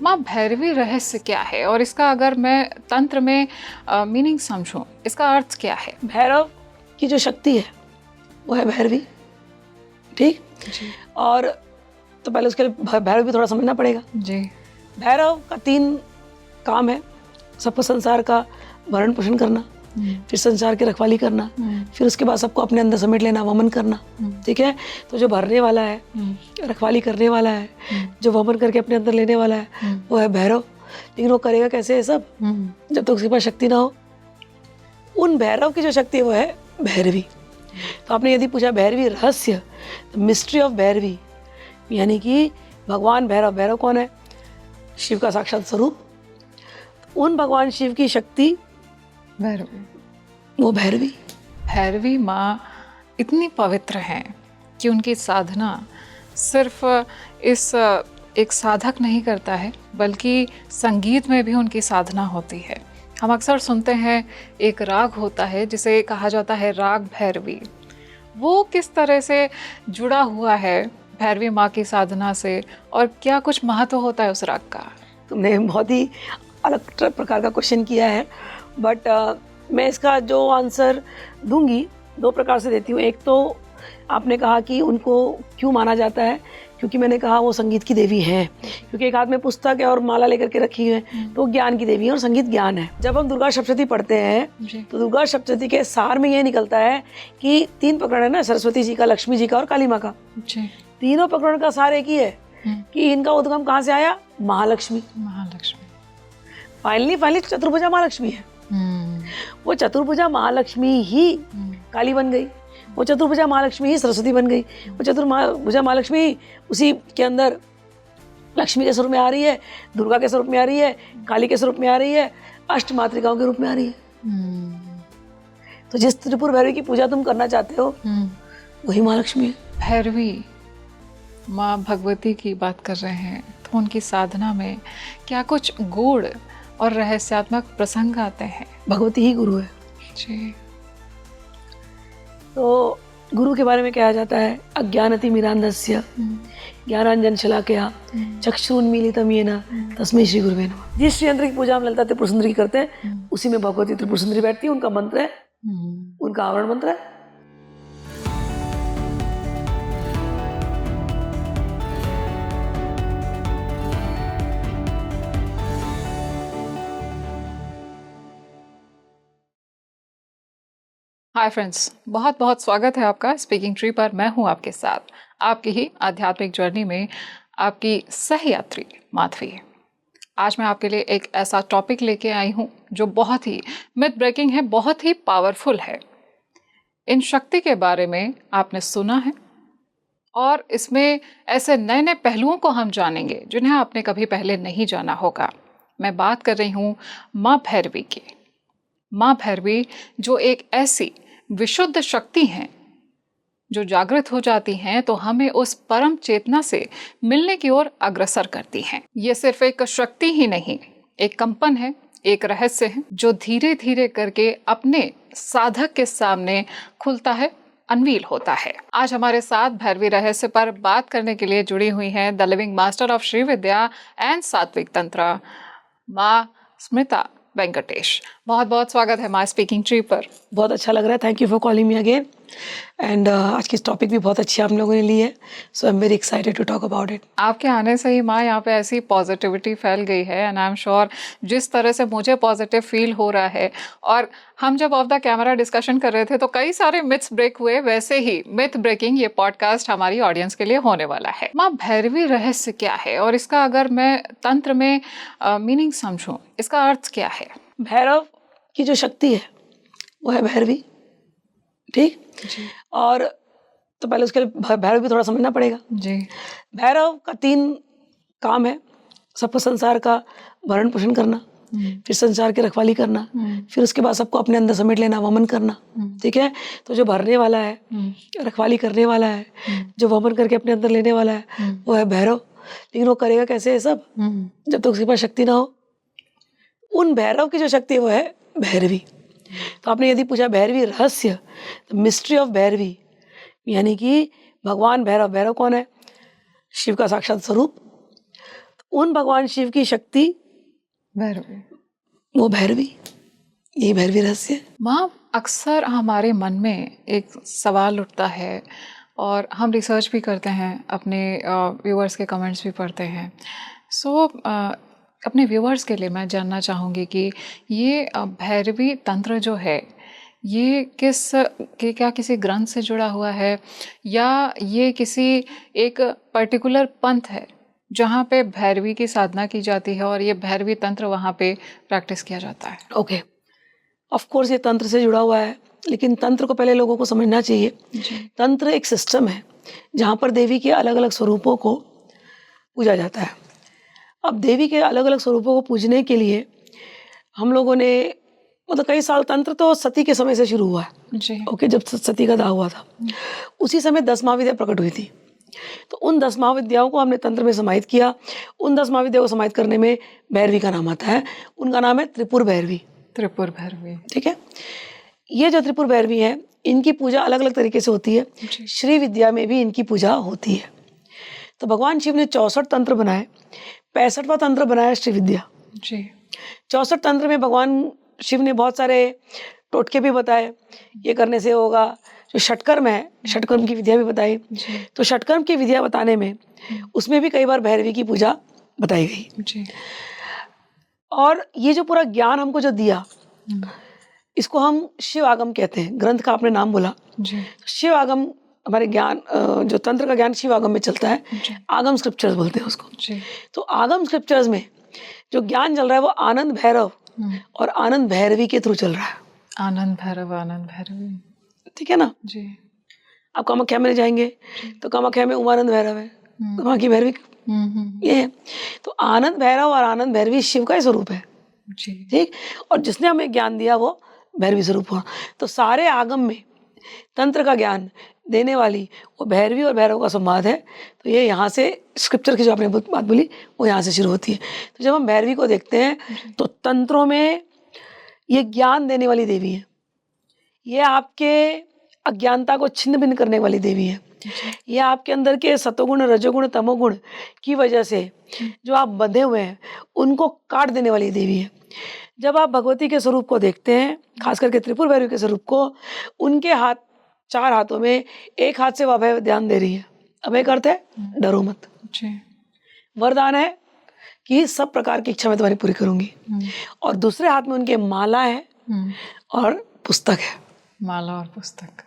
माँ भैरवी रहस्य क्या है और इसका अगर मैं तंत्र में मीनिंग समझूं, इसका अर्थ क्या है? भैरव की जो शक्ति है वो है भैरवी, ठीक जी और तो पहले उसके लिए भैरव भी थोड़ा समझना पड़ेगा। जी। भैरव का 3 काम है, सबको संसार का भरण पोषण करना, फिर संसार की रखवाली करना, फिर उसके बाद सबको अपने अंदर समेट लेना, वमन करना, ठीक है। तो जो भरने वाला है, रखवाली करने वाला है, जो वमन करके अपने अंदर लेने वाला है, वो है भैरव। लेकिन वो करेगा कैसे ये सब? जब तक उसके पास शक्ति ना हो। उन भैरव की जो शक्ति है वो है भैरवी। तो आपने यदि पूछा भैरवी रहस्य, मिस्ट्री ऑफ भैरवी, यानी कि भगवान भैरव। भैरव कौन है? शिव का साक्षात स्वरूप। उन भगवान शिव की शक्ति भैरवी, वो भैरवी। भैरवी माँ इतनी पवित्र हैं कि उनकी साधना सिर्फ इस एक साधक नहीं करता है, बल्कि संगीत में भी उनकी साधना होती है। हम अक्सर सुनते हैं एक राग होता है जिसे कहा जाता है राग भैरवी। वो किस तरह से जुड़ा हुआ है भैरवी माँ की साधना से और क्या कुछ महत्व होता है उस राग का? तुमने बहुत ही अलग प्रकार का क्वेश्चन किया है, बट मैं इसका जो आंसर दूंगी 2 प्रकार से देती हूँ। एक तो आपने कहा कि उनको क्यों माना जाता है, क्योंकि मैंने कहा वो संगीत की देवी हैं, क्योंकि एक हाथ में पुस्तक है और माला लेकर के रखी है, तो ज्ञान की देवी है और संगीत ज्ञान है। जब हम दुर्गा सप्तशती पढ़ते हैं तो दुर्गा सप्तशती के सार में ये निकलता है कि 3 प्रकरण है ना, सरस्वती जी का, लक्ष्मी जी का और काली माँ का। तीनों प्रकरण का सार एक ही है कि इनका उद्गम कहाँ से आया? महालक्ष्मी। फाइनली चतुर्भुजा महालक्ष्मी है। वो चतुर्भुजा महालक्ष्मी ही काली बन गई, वो चतुर्भुजा महालक्ष्मी ही सरस्वती बन गई, वो चतुर्भुजा महालक्ष्मी उसी के अंदर लक्ष्मी के स्वरूप में आ रही है, दुर्गा के स्वरूप में आ रही है, काली के स्वरूप में आ रही है, अष्टमातृकाओं के रूप में आ रही है। तो जिस त्रिपुर भैरवी की पूजा तुम करना चाहते हो वही महालक्ष्मी है। भैरवी माँ भगवती की बात कर रहे हैं तो उनकी साधना में क्या कुछ गूढ़ और रहस्यात्मक प्रसंग आते हैं? भगवती ही गुरु है जी। तो गुरु के बारे में कहा जाता है अज्ञानतिमिरान्धस्य ज्ञानांजन शलाकया चक्षुरुन्मीलितं येन तस्मै श्री गुरुवे नमः। जिस श्री यंत्र की पूजा हम ललिता त्रिपुर सुंदरी की करते हैं उसी में भगवती त्रिपुर सुंदरी बैठती है। उनका मंत्र है, उनका आवरण मंत्र है। हाय फ्रेंड्स, बहुत बहुत स्वागत है आपका स्पीकिंग ट्री पर। मैं हूं आपके साथ, आपकी ही आध्यात्मिक जर्नी में आपकी सह यात्री माधवी। आज मैं आपके लिए एक ऐसा टॉपिक लेके आई हूं जो बहुत ही मिथ ब्रेकिंग है, बहुत ही पावरफुल है। इन शक्ति के बारे में आपने सुना है और इसमें ऐसे नए नए पहलुओं को हम जानेंगे जिन्हें आपने कभी पहले नहीं जाना होगा। मैं बात कर रही हूँ माँ भैरवी की। माँ भैरवी जो एक ऐसी विशुद्ध शक्ति हैं जो जागृत हो जाती हैं तो हमें उस परम चेतना से मिलने की ओर अग्रसर करती हैं। ये सिर्फ एक शक्ति ही नहीं, एक कंपन है, एक रहस्य है जो धीरे धीरे करके अपने साधक के सामने खुलता है, अनवील होता है। आज हमारे साथ भैरवी रहस्य पर बात करने के लिए जुड़ी हुई हैं the living master of Shri Vidya and सात्विक तंत्र, माँ स्मिता वेंकटेश। बहुत बहुत स्वागत है माय स्पीकिंग ट्री पर। बहुत अच्छा लग रहा है, thank you for calling me again. And आज की टॉपिक भी बहुत अच्छी आप लोगों ने ली है, so I am very excited to talk about it. आपके आने से ही माँ यहाँ पे ऐसी पॉजिटिविटी फैल गई है एंड आई एम श्योर जिस तरह से मुझे पॉजिटिव फील हो रहा है, और हम जब ऑफ द कैमरा डिस्कशन कर रहे थे तो कई सारे मिथ्स ब्रेक हुए, वैसे ही मिथ ब्रेकिंग ये पॉडकास्ट हमारी ऑडियंस के लिए होने वाला है। माँ भैरवी रहस्य क्या है और इसका अगर मैं तंत्र में मीनिंग समझूं, इसका अर्थ क्या है? भैरव की जो शक्ति है वो है भैरवी, ठीक और तो पहले उसके लिए भैरव भी थोड़ा समझना पड़ेगा। जी। भैरव का 3 काम है, सबको संसार का भरण पोषण करना, फिर संसार की रखवाली करना, फिर उसके बाद सबको अपने अंदर समेट लेना, वमन करना, ठीक है। तो जो भरने वाला है, रखवाली करने वाला है, जो वमन करके अपने अंदर लेने वाला है, वो है भैरव। लेकिन वो करेगा कैसे ये सब? जब तक उसके पास शक्ति ना हो। उन भैरव की जो शक्ति है वो है भैरवी। तो आपने यदि पूछा भैरवी रहस्य, मिस्ट्री ऑफ भैरवी, यानी कि भगवान भैरव। भैरव कौन है? शिव का साक्षात स्वरूप। उन भगवान शिव की शक्ति भैरवी। वो भैरवी, यही भैरवी रहस्य है। माँ, अक्सर हमारे मन में एक सवाल उठता है और हम रिसर्च भी करते हैं, अपने व्यूअर्स के कमेंट्स भी पढ़ते हैं। सो अपने व्यूअर्स के लिए मैं जानना चाहूँगी कि ये भैरवी तंत्र जो है ये क्या किसी ग्रंथ से जुड़ा हुआ है या ये किसी एक पर्टिकुलर पंथ है जहाँ पे भैरवी की साधना की जाती है और ये भैरवी तंत्र वहाँ पे प्रैक्टिस किया जाता है? ओके, ऑफ कोर्स ये तंत्र से जुड़ा हुआ है, लेकिन तंत्र को पहले लोगों को समझना चाहिए। तंत्र एक सिस्टम है जहाँ पर देवी के अलग अलग स्वरूपों को पूजा जाता है। अब देवी के अलग अलग स्वरूपों को पूजने के लिए हम लोगों ने मतलब कई साल, तंत्र तो सती के समय से शुरू हुआ है। जी। ओके, जब सती का दाह हुआ था उसी समय 10 महाविद्या प्रकट हुई थी। तो उन 10 महाविद्याओं को हमने तंत्र में समाहित किया। उन 10 महाविद्याओं को समाहित करने में भैरवी का नाम आता है। उनका नाम है त्रिपुर भैरवी। त्रिपुर भैरवी, ठीक है। ये जो त्रिपुर भैरवी है, इनकी पूजा अलग अलग तरीके से होती है। श्री विद्या में भी इनकी पूजा होती है। तो भगवान शिव ने 64 तंत्र बनाए, 65वां तंत्र बनाया श्री विद्या। जी। 64 तंत्र में भगवान शिव ने बहुत सारे टोटके भी बताए, ये करने से होगा। जो षटकर्म है, षटकर्म की विद्या भी बताई। तो षटकर्म की विद्या बताने में उसमें भी कई बार भैरवी की पूजा बताई गई। जी। और ये जो पूरा ज्ञान हमको जो दिया, इसको हम शिव आगम कहते हैं। ग्रंथ का आपने नाम बोला, जी। शिव आगम हमारे ज्ञान, जो तंत्र का ज्ञान शिव आगम में चलता है। आगम स्क्रिप्चर्स बोलते हैं उसको। जी। तो आगम स्क्रिप्चर्स में जो ज्ञान चल रहा है वो आनंद भैरव और आनंद भैरवी के थ्रू चल रहा है। आनंद भैरव, आनंद भैरवी, ठीक है ना। जी। आप कामाख्या में जाएंगे तो कामाख्या में उमानंद भैरव है, तो वहाँ की भैरवी ये है। तो आनंद भैरव और आनंद भैरवी शिव का ही स्वरूप है। जी। ठीक। और जिसने हमें ज्ञान दिया वो भैरवी स्वरूप हुआ। तो सारे आगम में तंत्र का ज्ञान देने वाली वो भैरवी और भैरव का संवाद है। तो ये यहाँ से स्क्रिप्चर की जो आपने बात बोली वो यहाँ से शुरू होती है। तो जब हम भैरवी को देखते हैं तो तंत्रों में ये ज्ञान देने वाली देवी है। ये आपके अज्ञानता को छिन्न भिन्न करने वाली देवी है। ये आपके अंदर के सतोगुण, रजोगुण, तमोगुण की वजह से जो आप बंधे हुए हैं उनको काट देने वाली देवी है। जब आप भगवती के स्वरूप को देखते हैं, खास करके त्रिपुर भैरवी के स्वरूप को, उनके हाथ, 4 हाथों में एक हाथ से वो अभय ध्यान दे रही है। अभय करते हैं डरो मत। वरदान है कि सब प्रकार की इच्छा मैं तुम्हारी पूरी करूंगी। और दूसरे हाथ में उनके माला है और पुस्तक है। माला और पुस्तक,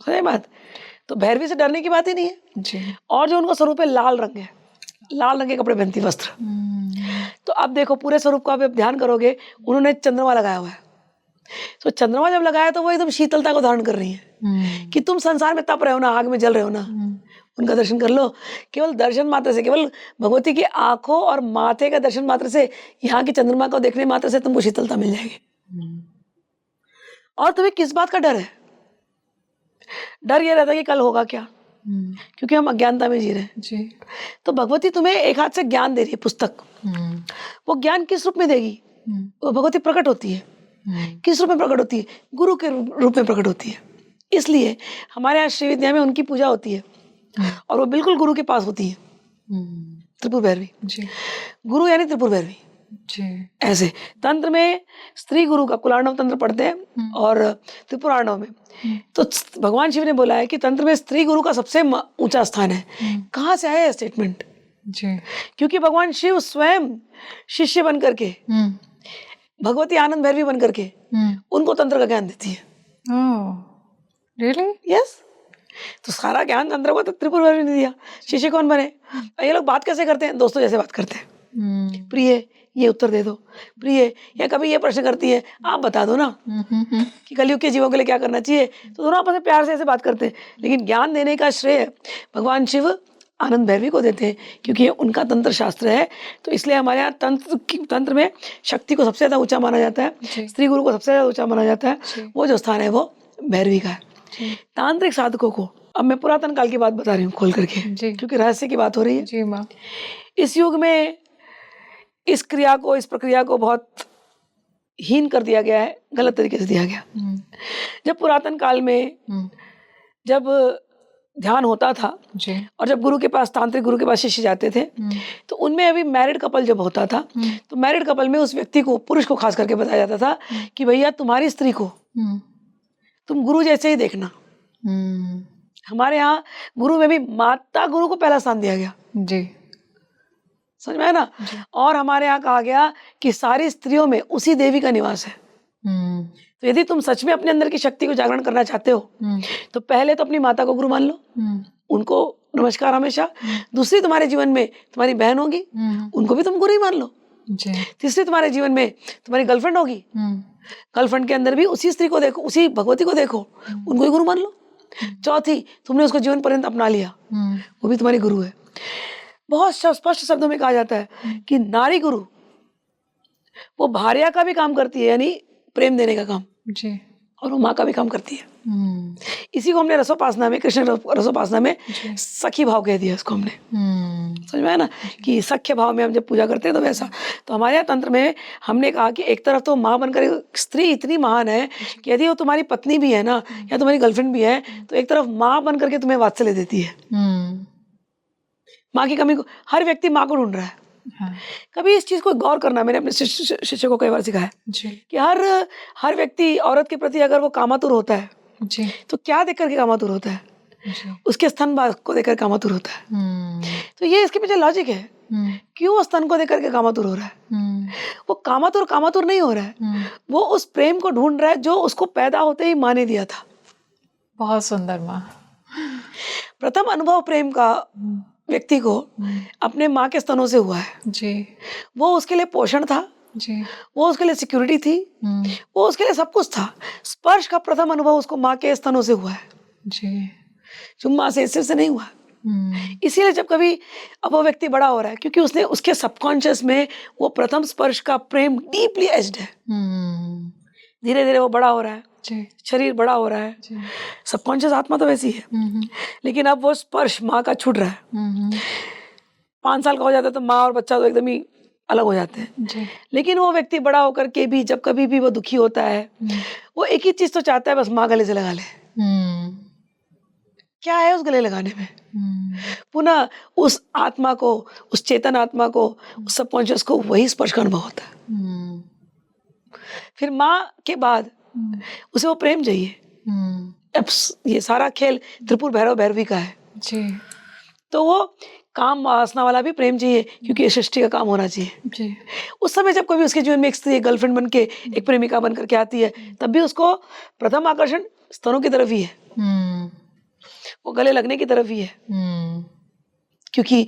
सही बात। तो भैरवी से डरने की बात ही नहीं है जी। और जो उनका स्वरूप है लाल रंग है, लाल रंग के कपड़े पहनती, वस्त्र। तो अब देखो पूरे स्वरूप को आप ध्यान करोगे, उन्होंने चंद्रमा लगाया हुआ है। तो चंद्रमा जब लगाया तो वो एकदम शीतलता को धारण कर रही है कि तुम संसार में तप रहे हो ना, आग में जल रहे हो ना, उनका दर्शन कर लो। केवल दर्शन मात्र से, केवल भगवती की आंखों और माथे का दर्शन मात्र से, यहाँ की चंद्रमा को देखने मात्र से तुमको शीतलता मिल जाएगी। और तुम्हें किस बात का डर है? डर ये रहता है कि कल होगा क्या, क्योंकि हम अज्ञानता में जी रहे हैं। जी। तो भगवती तुम्हें एक हाथ से ज्ञान दे रही है, पुस्तक। वो ज्ञान किस रूप में देगी? वो भगवती प्रकट होती है। किस रूप में प्रकट होती है? गुरु के रूप में प्रकट होती है। इसलिए हमारे यहाँ श्री विद्या में उनकी पूजा होती है और वो बिल्कुल गुरु के पास होती है। त्रिपुर भैरवी, गुरु यानी त्रिपुर भैरवी। ऐसे तंत्र में स्त्री गुरु का कुलांडव तंत्र पढ़ते हैं और त्रिपुरांडव में। तो भगवान शिव ने बोला है कि तंत्र में स्त्री गुरु का सबसे ऊंचा स्थान है। कहाँ से आया स्टेटमेंट? क्योंकि भगवान शिव स्वयं शिष्य बन करके, भगवती आनंद भैरवी बन करके उनको तंत्र का ज्ञान देती है। रियली? यस। तो सारा ज्ञान तंत्र को तो त्रिपुर भैरवी ने दिया। शिष्य कौन बने? ये लोग बात कैसे करते हैं? दोस्तों जैसे बात करते हैं। प्रिय, ये उत्तर दे दो। प्रिय, या कभी ये प्रश्न करती है, आप बता दो ना कि कलयुग के जीवों के लिए क्या करना चाहिए। तो दोनों आपस में प्यार से ऐसे बात करते हैं। लेकिन ज्ञान देने का श्रेय भगवान शिव आनंद भैरवी को देते हैं, क्योंकि ये उनका तंत्र शास्त्र है। तो इसलिए हमारे यहाँ तंत्र में शक्ति को सबसे ज़्यादा ऊंचा माना जाता है, स्त्री गुरु को सबसे ज़्यादा ऊंचा माना जाता है। वो जो स्थान है वो भैरवी का है। तांत्रिक साधकों को, अब मैं पुरातन काल की बात बता रही हूँ खोल करके, क्योंकि रहस्य की बात हो रही है। जी माँ। इस युग में इस क्रिया को, इस प्रक्रिया को बहुत हीन कर दिया गया है, गलत तरीके से दिया गया। जब पुरातन काल में जब ध्यान होता था, जी। और जब गुरु के पास, तांत्रिक गुरु के पास शिष्य जाते थे, तो उनमें अभी मैरिड कपल जब होता था, तो मैरिड कपल में उस व्यक्ति को, पुरुष को खास करके बताया जाता था कि भैया तुम्हारी स्त्री को तुम गुरु जैसे ही देखना। हमारे यहाँ गुरु में भी माता गुरु को पहला स्थान दिया गया। जी। समझ में आया ना? और हमारे यहाँ कहा गया कि सारी स्त्रियों में उसी देवी का निवास है। तो यदि तुम सच में अपने अंदर की शक्ति को जागरण करना चाहते हो, तो पहले तो अपनी माता को गुरु मान लो, उनको नमस्कार हमेशा। दूसरी, तुम्हारे जीवन में तुम्हारी बहन होगी, उनको भी तुम गुरु ही मान लो। तीसरी, तुम्हारे जीवन में तुम्हारी गर्लफ्रेंड होगी, गर्लफ्रेंड के अंदर भी उसी स्त्री को देखो, उसी भगवती को देखो, उनको ही गुरु मान लो। चौथी, तुमने उसको जीवन पर्यंत अपना लिया, वो भी तुम्हारी गुरु है। बहुत स्पष्ट शब्दों में कहा जाता है कि नारी गुरु वो भार्या का भी काम करती है, यानी प्रेम देने का काम जी, और वो माँ का भी काम करती है। इसी को हमने रसोपासना में, कृष्ण रसोपासना में सखी भाव कह दिया इसको हमने। समझ में आया ना कि सख्य भाव में हम जब पूजा करते हैं तो वैसा। तो हमारे यहाँ तंत्र में हमने कहा कि एक तरफ तो माँ बनकर स्त्री इतनी महान है कि यदि वो तुम्हारी पत्नी भी है ना, या तुम्हारी गर्लफ्रेंड भी है, तो एक तरफ माँ बन करके तुम्हें वात्सल्य देती है। माँ की कमी को हर व्यक्ति माँ को ढूंढ रहा है। हाँ। कभी इस चीज को गौर करना, मैंने अपने शिष्य को कई बार सिखाया कि हर व्यक्ति औरत के प्रति अगर वो कामातुर होता है जी, तो क्या देख करके कामातुर होता है? जी। उसके स्तन को देखकर कामातुर होता है। तो ये इसके पीछे लॉजिक है, क्यों वो स्तन को देख करके कामातुर हो रहा है? वो कामातुर नहीं हो रहा है, वो उस प्रेम को ढूंढ रहा है जो उसको पैदा होते ही माँ ने दिया था। बहुत सुंदर माँ। प्रथम अनुभव प्रेम का व्यक्ति को अपने माँ के स्तनों से हुआ है जी। वो उसके लिए पोषण था जी, वो उसके लिए सिक्योरिटी थी, वो उसके लिए सब कुछ था। स्पर्श का प्रथम अनुभव उसको माँ के स्तनों से हुआ है जी। चुम्मा से, सिर से नहीं हुआ। इसीलिए जब कभी अब वो व्यक्ति बड़ा हो रहा है, क्योंकि उसने उसके सबकॉन्शियस में वो प्रथम स्पर्श का प्रेम डीपली एज्ड है। धीरे धीरे वो बड़ा हो रहा है जी, शरीर बड़ा हो रहा है, सबकॉन्शियस आत्मा तो वैसी है, लेकिन अब वो स्पर्श माँ का छूट रहा है। 5 साल का हो जाता है तो माँ और बच्चा तो एकदम ही अलग हो जाते हैं जी। लेकिन वो व्यक्ति बड़ा होकर के भी जब कभी भी वो दुखी होता है, वो एक ही चीज तो चाहता है, बस माँ गले से लगा ले। क्या है उस गले लगाने में? पुनः उस आत्मा को, उस चेतन आत्मा को, उस सबकॉन्शियस को वही स्पर्श का अनुभव होता है। फिर माँ के बाद उसे वो प्रेम चाहिए। अब ये सारा खेल त्रिपुर भैरव भैरवी का है जी, तो वो काम वासना वाला भी प्रेम चाहिए, क्योंकि ये सृष्टि का काम होना चाहिए जी। उस समय जब कभी उसके जीवन में एक स्त्री, एक गर्लफ्रेंड बन के, एक प्रेमिका बन करके आती है, तब भी उसको प्रथम आकर्षण स्तनों की तरफ ही है, वो गले लगने की तरफ ही है, क्योंकि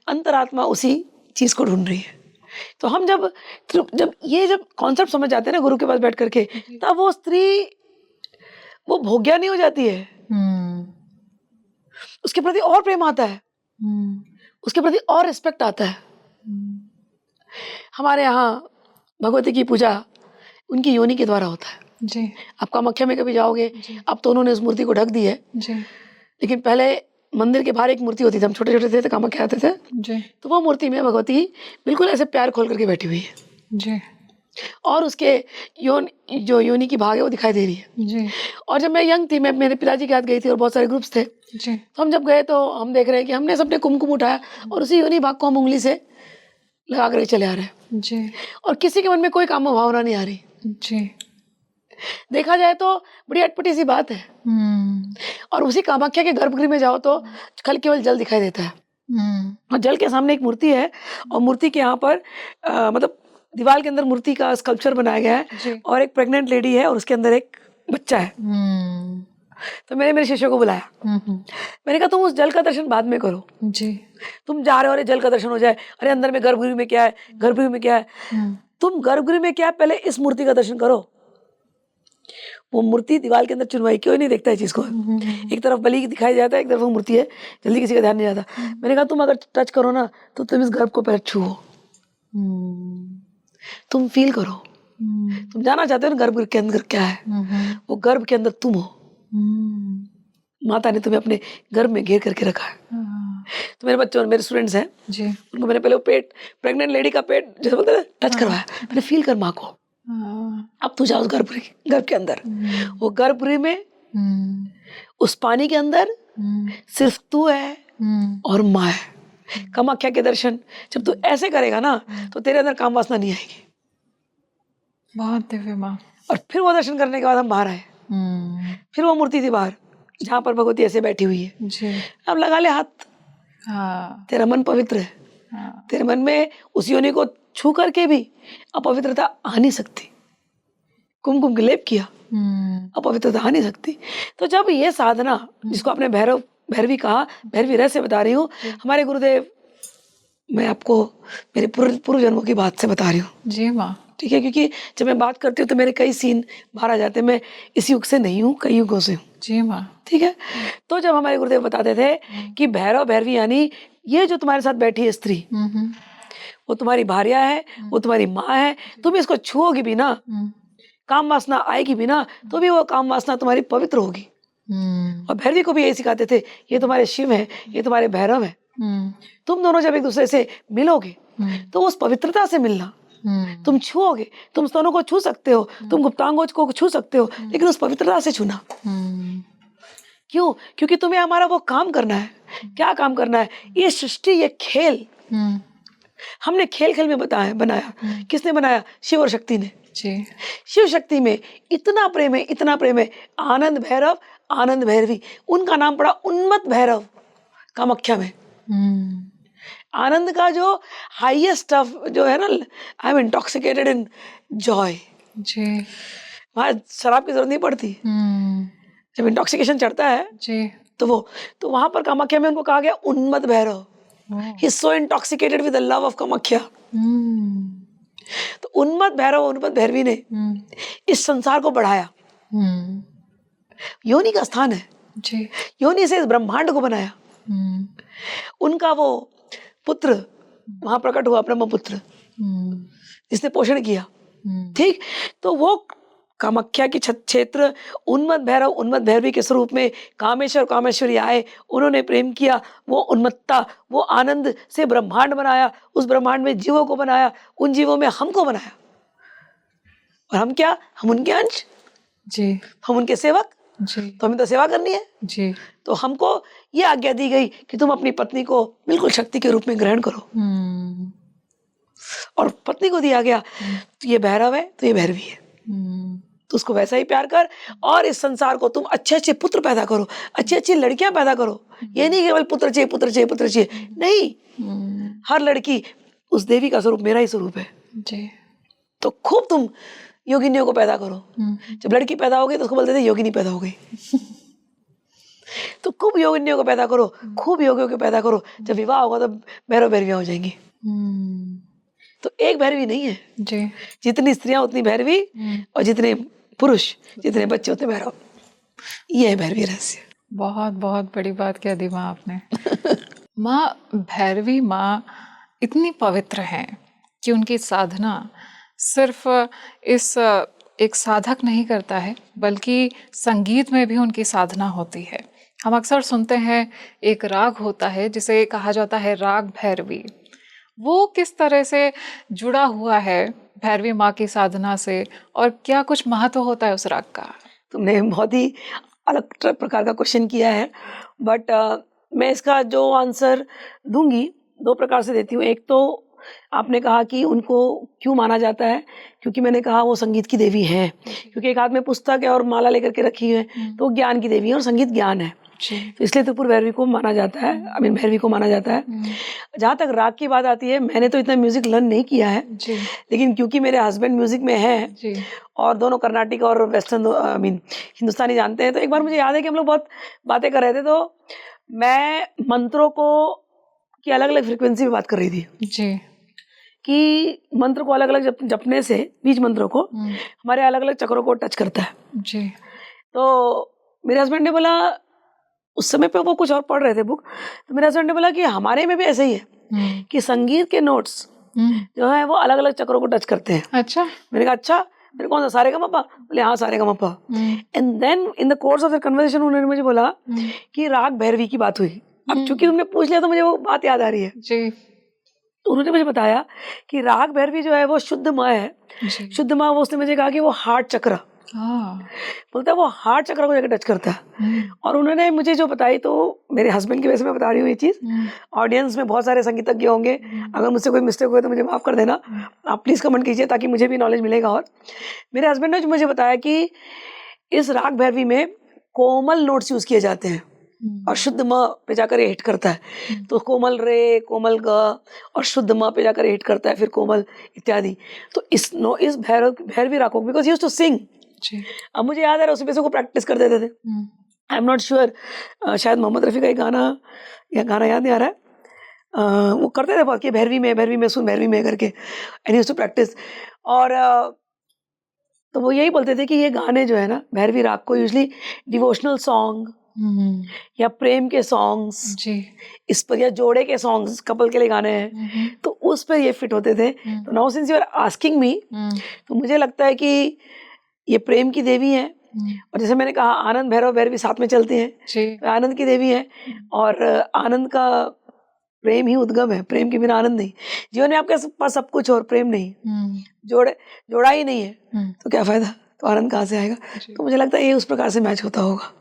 अंतरात्मा उसी चीज को ढूंढ रही है। तो हम जब कॉन्सेप्ट समझ जाते हैं ना गुरु के पास बैठ करके, तब वो स्त्री वो भोग्या नहीं हो जाती है, उसके प्रति और प्रेम आता है, उसके प्रति और रिस्पेक्ट आता है। हमारे यहाँ भगवती की पूजा उनकी योनि के द्वारा होता है जी। आप कामाख्या में कभी जाओगे, अब तो उन्होंने उस मूर्ति को ढक दी है जी, लेकिन पहले मंदिर के बाहर एक मूर्ति होती थी, हम छोटे छोटे थे तो कामाख्या आते थे जी, तो वो मूर्ति में भगवती बिल्कुल ऐसे प्यार खोल करके बैठी हुई है जी, और उसके जो योनि की भाग है वो दिखाई दे रही है जी, और जब मैं यंग थी, मैं मेरे पिताजी के साथ गई थी और बहुत सारे ग्रुप्स थे, जी, तो हम जब गए तो हम देख रहे हैं कि हमने सबने कुमकुम उठाया और उसी योनि भाग को हम उंगली से लगा कर चले आ रहे हैं जी, और किसी के मन में कोई काम भावना नहीं आ रही। जी। देखा जाए तो बड़ी अटपटी सी बात है। और उसी कामाख्या के गर्भगृह में जाओ तो कल केवल जल दिखाई देता है और जल के सामने एक मूर्ति है और मूर्ति के यहाँ पर मतलब दीवार के अंदर मूर्ति का स्कल्पचर बनाया गया है और एक प्रेग्नेंट लेडी है और उसके अंदर एक बच्चा है। तो मैंने मेरे शिष्य को बुलाया, मैंने कहा तुम उस जल का दर्शन बाद में करो जी। तुम जा रहे हो, अरे जल का दर्शन हो जाए, अरे अंदर में गर्भगृह में क्या है, गर्भगृह में क्या है, तुम गर्भगृह में क्या है पहले इस मूर्ति का दर्शन करो। वो मूर्ति दीवार के अंदर चुनवाई, क्यों नहीं देखता है चीज को, एक तरफ बलि दिखाई जाता है, एक तरफ वो मूर्ति है, जल्दी किसी का ध्यान नहीं जाता। मैंने कहा तुम अगर टच करो ना तो तुम इस गर्भ को पहले छुओ, तुम फील करो, तुम जाना चाहते हो ना गर्भ के अंदर क्या है, वो गर्भ के अंदर तुम हो, माता ने तुम्हें अपने गर्भ में घेर करके रखा है। तो मेरे बच्चों, मेरे स्टूडेंट्स हैं जी, उनको मैंने पहले वो पेट, प्रेग्नेंट लेडी का पेट जैसे बोलते हैं टच करवाया, मैंने फील कर माँ को, अब तू जाओ उस गर्भ के अंदर, वो गर्भगृह में उस पानी के अंदर सिर्फ तू है और माँ है। कामाख्या के दर्शन जब तू ऐसे करेगा ना तो तेरे अंदर काम वासना नहीं आएगी। बहुत दिव्य माँ। और फिर वो दर्शन करने के बाद हम बाहर आए, फिर वो मूर्ति थी बाहर जहाँ पर भगवती ऐसे बैठी हुई है। जी। अब लगा ले हाथ। हाँ। तेरा मन पवित्र है। हाँ। तेरे मन में उस योनि को छू करके भी अपवित्रता आ नहीं सकती। कुमकुम के लेप किया, अपवित्रता आ नहीं सकती। तो जब ये साधना, जिसको आपने भैरवी कहा, भैरवी रहस्य बता रही हूँ, हमारे गुरुदेव, मैं आपको मेरे पूर्व जन्मों की बात से बता रही हूँ। जी माँ। ठीक है, क्योंकि जब मैं बात करती हूँ तो मेरे कई सीन बाहर आ जाते हैं। मैं इस युग से नहीं हूँ, कई युगों से हूँ। जी माँ। ठीक है। तो जब हमारे गुरुदेव बताते थे कि भैरव भैरवी यानी ये जो तुम्हारे साथ बैठी है स्त्री, वो तुम्हारी भार्या है, वो तुम्हारी माँ है। तुम इसको छुओगी भी ना, काम वासना आएगी भी ना, तो भी वो काम वासना तुम्हारी पवित्र होगी। और भैरवी को भी यही सिखाते थे, ये तुम्हारे शिव है, ये तुम्हारे भैरव है। तुम दोनों जब एक दूसरे से मिलोगे तो उस पवित्रता से मिलना। तुम छुओगे, तुम स्तनों को छू सकते हो, तुम गुप्तांगों को छू सकते हो, लेकिन उस पवित्रता से छूना। क्यों? क्योंकि तुम्हें हमारा वो काम करना है। क्या काम करना है? ये सृष्टि, ये खेल हमने खेल खेल में बनाया। किसने बनाया? शिव और शक्ति ने। शिव शक्ति में इतना प्रेम है, इतना प्रेम है। आनंद भैरव, आनंद भैरवी, उनका नाम पड़ा उन्मत्त भैरव कामाख्या में। आनंद का जो हाईएस्ट ऑफ जो है ना, I am intoxicated in joy. वहाँ शराब की जरूरत नहीं पड़ती। जब इंटॉक्सिकेशन चढ़ता है तो वहां पर कामाख्या में उनको कहा गया उन्मत्त Bhairav. He is so intoxicated with the love of Kamakhya. तो उन्मत्त भैरव, उन्मत्त भैरवी ने इस संसार को बढ़ाया। योनि का स्थान है, योनि से इस ब्रह्मांड को बनाया। उनका वो पुत्र वहां प्रकट हुआ, ब्रह्मपुत्र, जिसने पोषण किया। ठीक, तो वो कामाख्या की क्षेत्र उन्मत्त भैरव, उन्मत्त भैरवी के स्वरूप में कामेश्वर कामेश्वरी आए। उन्होंने प्रेम किया, वो उन्मत्तता, वो आनंद से ब्रह्मांड बनाया। उस ब्रह्मांड में जीवों को बनाया, उन जीवों में हमको बनाया। और हम क्या? हम उनके अंश जी, हम उनके सेवक जी। तो हमें तो सेवा करनी है जी। तो हमको ये आज्ञा दी गई कि तुम अपनी पत्नी को बिल्कुल शक्ति के रूप में ग्रहण करो। और पत्नी को दिया गया तो ये भैरव है तो ये भैरवी है, तो उसको वैसा ही प्यार कर। और इस संसार को तुम अच्छे अच्छे पुत्र पैदा करो, अच्छी अच्छी लड़कियां पैदा करो। ये नहीं केवल पुत्र चाहिए, पुत्र चाहिए, पुत्र चाहिए, नहीं। हर लड़की उस देवी का स्वरूप मेरा ही स्वरूप है जी। तो खूब तुम योगिनियों को पैदा करो। जब लड़की पैदा हो गई तो उसको बोलते थे योगिनी पैदा हो गई। तो खूब योगिनियों को पैदा करो, खूब योगियों को पैदा करो। जब विवाह होगा तो भैरव भैरवियां हो जाएंगी। तो एक भैरवी नहीं है जी, जितनी स्त्रियां उतनी भैरवी, और जितने पुरुष, जितने बच्चे उतने भैरव। ये है भैरवी रहस्य। बहुत बहुत बड़ी बात कह दी माँ आपने। माँ, भैरवी माँ इतनी पवित्र हैं कि उनकी साधना सिर्फ इस एक साधक नहीं करता है, बल्कि संगीत में भी उनकी साधना होती है। हम अक्सर सुनते हैं एक राग होता है जिसे कहा जाता है राग भैरवी। वो किस तरह से जुड़ा हुआ है भैरवी माँ की साधना से, और क्या कुछ महत्व होता है उस राग का? तुमने बहुत ही अलग प्रकार का क्वेश्चन किया है, बट मैं इसका जो आंसर दूंगी दो प्रकार से देती हूँ। एक तो आपने कहा कि उनको क्यों माना जाता है, क्योंकि मैंने कहा वो संगीत की देवी हैं। क्योंकि एक हाथ में पुस्तक है और माला लेकर के रखी है, तो ज्ञान की देवी है और संगीत ज्ञान है, तो इसलिए त्रिपुर भैरवी को माना जाता है, भैरवी को माना जाता है। जहाँ तक राग की बात आती है, मैंने तो इतना म्यूजिक लर्न नहीं किया है, लेकिन क्योंकि मेरे हस्बैंड म्यूजिक में है और दोनों कर्नाटिक और वेस्टर्न हिंदुस्तानी जानते हैं, तो एक बार मुझे याद है कि हम लोग बहुत बातें कर रहे थे, तो मैं मंत्रों को की अलग अलग फ्रिक्वेंसी में बात कर रही थी जी, कि मंत्र को अलग अलग जपने से, बीज मंत्रों को हमारे अलग अलग चक्रों को टच करता है जी। तो मेरे हस्बैंड ने बोला, उस समय पे वो कुछ और पढ़ रहे थे बुक, तो मेरे हस्बैंड ने बोला कि हमारे में भी ऐसे ही है कि संगीत के नोट्स जो है वो अलग अलग चक्रों को टच करते हैं। अच्छा। मैंने कहा अच्छा, मेरे कौन सा सारे का मप्पा? बोले हाँ सारे का मप्पा। And then in the course of the conversation उन्होंने मुझे बोला कि राग भैरवी की बात हुई। अब चूंकि तुमने पूछ लिया तो मुझे वो बात याद आ रही है जी। तो उन्होंने मुझे बताया कि राग भैरवी जो है वो शुद्ध माँ है। शुद्ध माँ, वो उसने मुझे कहा कि वो हार्ट चक्र हाँ। बोलता है वो हार्ट चक्र को जाकर टच करता है। और उन्होंने मुझे जो बताई, तो मेरे हस्बैंड की वजह से मैं बता रही हूँ ये चीज़। ऑडियंस में बहुत सारे संगीतज्ञ होंगे, अगर मुझसे कोई मिस्टेक हुए तो मुझे माफ़ कर देना, आप प्लीज़ कमेंट कीजिए ताकि मुझे भी नॉलेज मिलेगा। और मेरे हस्बैंड ने जो मुझे बताया कि इस राग भैरवी में कोमल नोट्स यूज़ किए जाते हैं और शुद्ध म पे जाकर ये हिट करता है। तो कोमल रे, कोमल ग और शुद्ध म पे जाकर हिट करता है, फिर कोमल इत्यादि। तो इस भैरवी राग को बिकॉज यूज्ड टू सिंग, अब मुझे याद आ रहा है उसी पे से को प्रैक्टिस कर देते थे। आई एम नॉट श्योर, शायद मोहम्मद रफ़ी का एक गाना या गाना याद नहीं आ रहा है, वो करते थे बहुत कि भैरवी में सुन भैरवी में करके, एंड यूज्ड टू प्रैक्टिस। और तो वो यही बोलते थे कि ये गाने जो है ना भैरवी राग को यूजली डिवोशनल सॉन्ग या प्रेम के सॉन्ग्स इस पर, या जोड़े के सॉन्ग्स, कपल के लिए गाने हैं, तो उस पर ये फिट होते थे। तो now since you are asking me, तो मुझे लगता है कि ये प्रेम की देवी है। और जैसे मैंने कहा आनंद भैरव भैरवी साथ में चलते हैं, तो आनंद की देवी है। और आनंद का प्रेम ही उद्गम है, प्रेम के बिना आनंद नहीं। जीवन में आपके पास सब कुछ और प्रेम नहीं, जोड़ा ही नहीं है, तो क्या फायदा, तो आनंद कहाँ से आएगा। तो मुझे लगता है ये उस प्रकार से मैच होता होगा।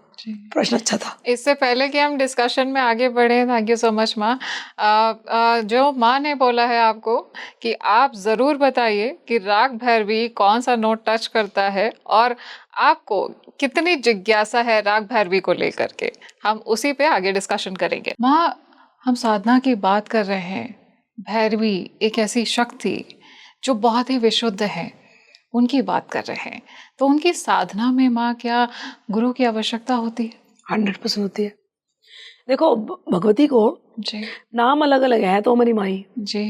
प्रश्न अच्छा था। इससे पहले कि हम डिस्कशन में आगे बढ़े, थैंक यू सो मच माँ। जो माँ ने बोला है आपको कि आप ज़रूर बताइए कि राग भैरवी कौन सा नोट टच करता है और आपको कितनी जिज्ञासा है राग भैरवी को लेकर के, हम उसी पे आगे डिस्कशन करेंगे। माँ, हम साधना की बात कर रहे हैं, भैरवी एक ऐसी शक्ति जो बहुत ही विशुद्ध है, उनकी बात कर रहे हैं, तो उनकी साधना में माँ क्या गुरु की आवश्यकता होती है? 100% होती है। देखो भगवती को जी नाम अलग अलग है, तो हमारी माई जी,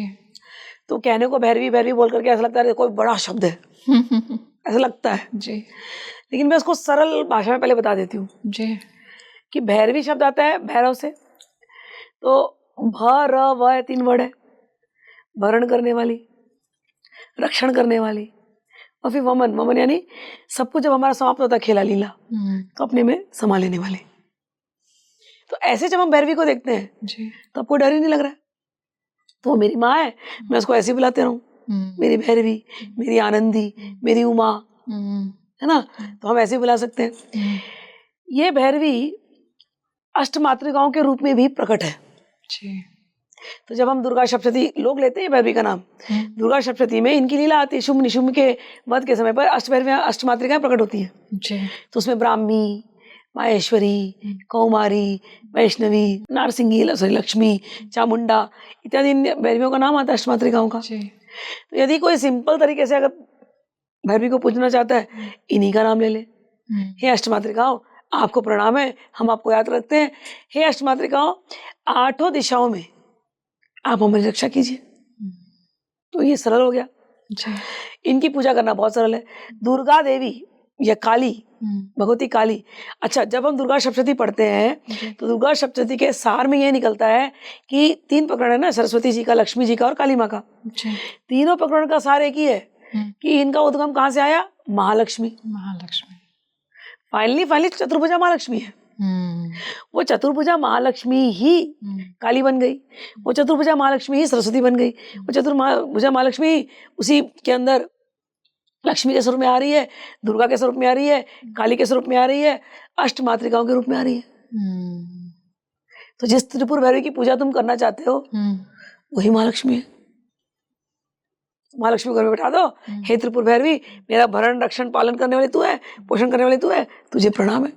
तो कहने को भैरवी भैरवी बोल करके ऐसा लगता है कोई बड़ा शब्द है ऐसा लगता है जी लेकिन मैं उसको सरल भाषा में पहले बता देती हूँ जी कि भैरवी शब्द आता है भैरव से। तो भ 3 वर्ड है, भरण करने वाली, रक्षण करने वाली, और फिर वमन यानी सब कुछ जब हमारा समाप्त होता है खेला लीला, तो अपने में समा लेने वाले। तो ऐसे जब हम भैरवी को देखते हैं जी, तो आपको डर ही नहीं लग रहा है। तो वो मेरी माँ है, मैं उसको ऐसे ही बुलाते रहूं, मेरी भैरवी, मेरी आनंदी, मेरी उमा, है ना, तो हम ऐसे ही बुला सकते हैं। ये भैरवी अष्टमातृकाओं के रूप में भी प्रकट है। तो जब हम दुर्गा सप्तशती लोग लेते हैं भैरवी का नाम, दुर्गा सप्तशती में इनकी लीला आती है, शुंभ निशुंभ के वध के समय पर अष्टमातृकाएं प्रकट होती हैं। तो उसमें ब्राह्मी, माहेश्वरी, कौमारी, वैष्णवी, नारसिंगी, लक्ष्मी, चामुंडा इत्यादि भैरवियों का नाम आता है अष्टमातृकाओं का। तो यदि कोई सिंपल तरीके से अगर भैरवी को पूजना चाहता है, इन्हीं का नाम ले ले। हे अष्टमातृकाओं, आपको प्रणाम है, हम आपको याद रखते हैं। हे अष्टमातृकाओं, 8 दिशाओं में आप हमारी रक्षा कीजिए। तो ये सरल हो गया। इनकी पूजा करना बहुत सरल है। दुर्गा देवी या काली, भगवती काली। अच्छा, जब हम दुर्गा सप्तशती पढ़ते हैं तो दुर्गा सप्तशती के सार में ये निकलता है कि 3 प्रकरण है ना, सरस्वती जी का, लक्ष्मी जी का और काली माँ का। तीनों प्रकरण का सार एक ही है कि इनका उद्गम कहाँ से आया, महालक्ष्मी। फाइनली चतुर्भुजा महालक्ष्मी है। वो चतुर्भुजा महालक्ष्मी ही काली बन गई, वो चतुर्भुजा महालक्ष्मी ही सरस्वती बन गई, वो चतुर्भुजा महालक्ष्मी ही उसी के अंदर लक्ष्मी के स्वरूप में आ रही है, दुर्गा के स्वरूप में आ रही है, काली के स्वरूप में आ रही है, अष्टमातृकाओं के रूप में आ रही है। तो जिस त्रिपुर भैरवी की पूजा तुम करना चाहते हो वही महालक्ष्मी है। महालक्ष्मी को घर में बैठा दो, हे त्रिपुर भैरवी, मेरा भरण रक्षण पालन करने वाली तू है, पोषण करने वाली तू है, तुझे प्रणाम है।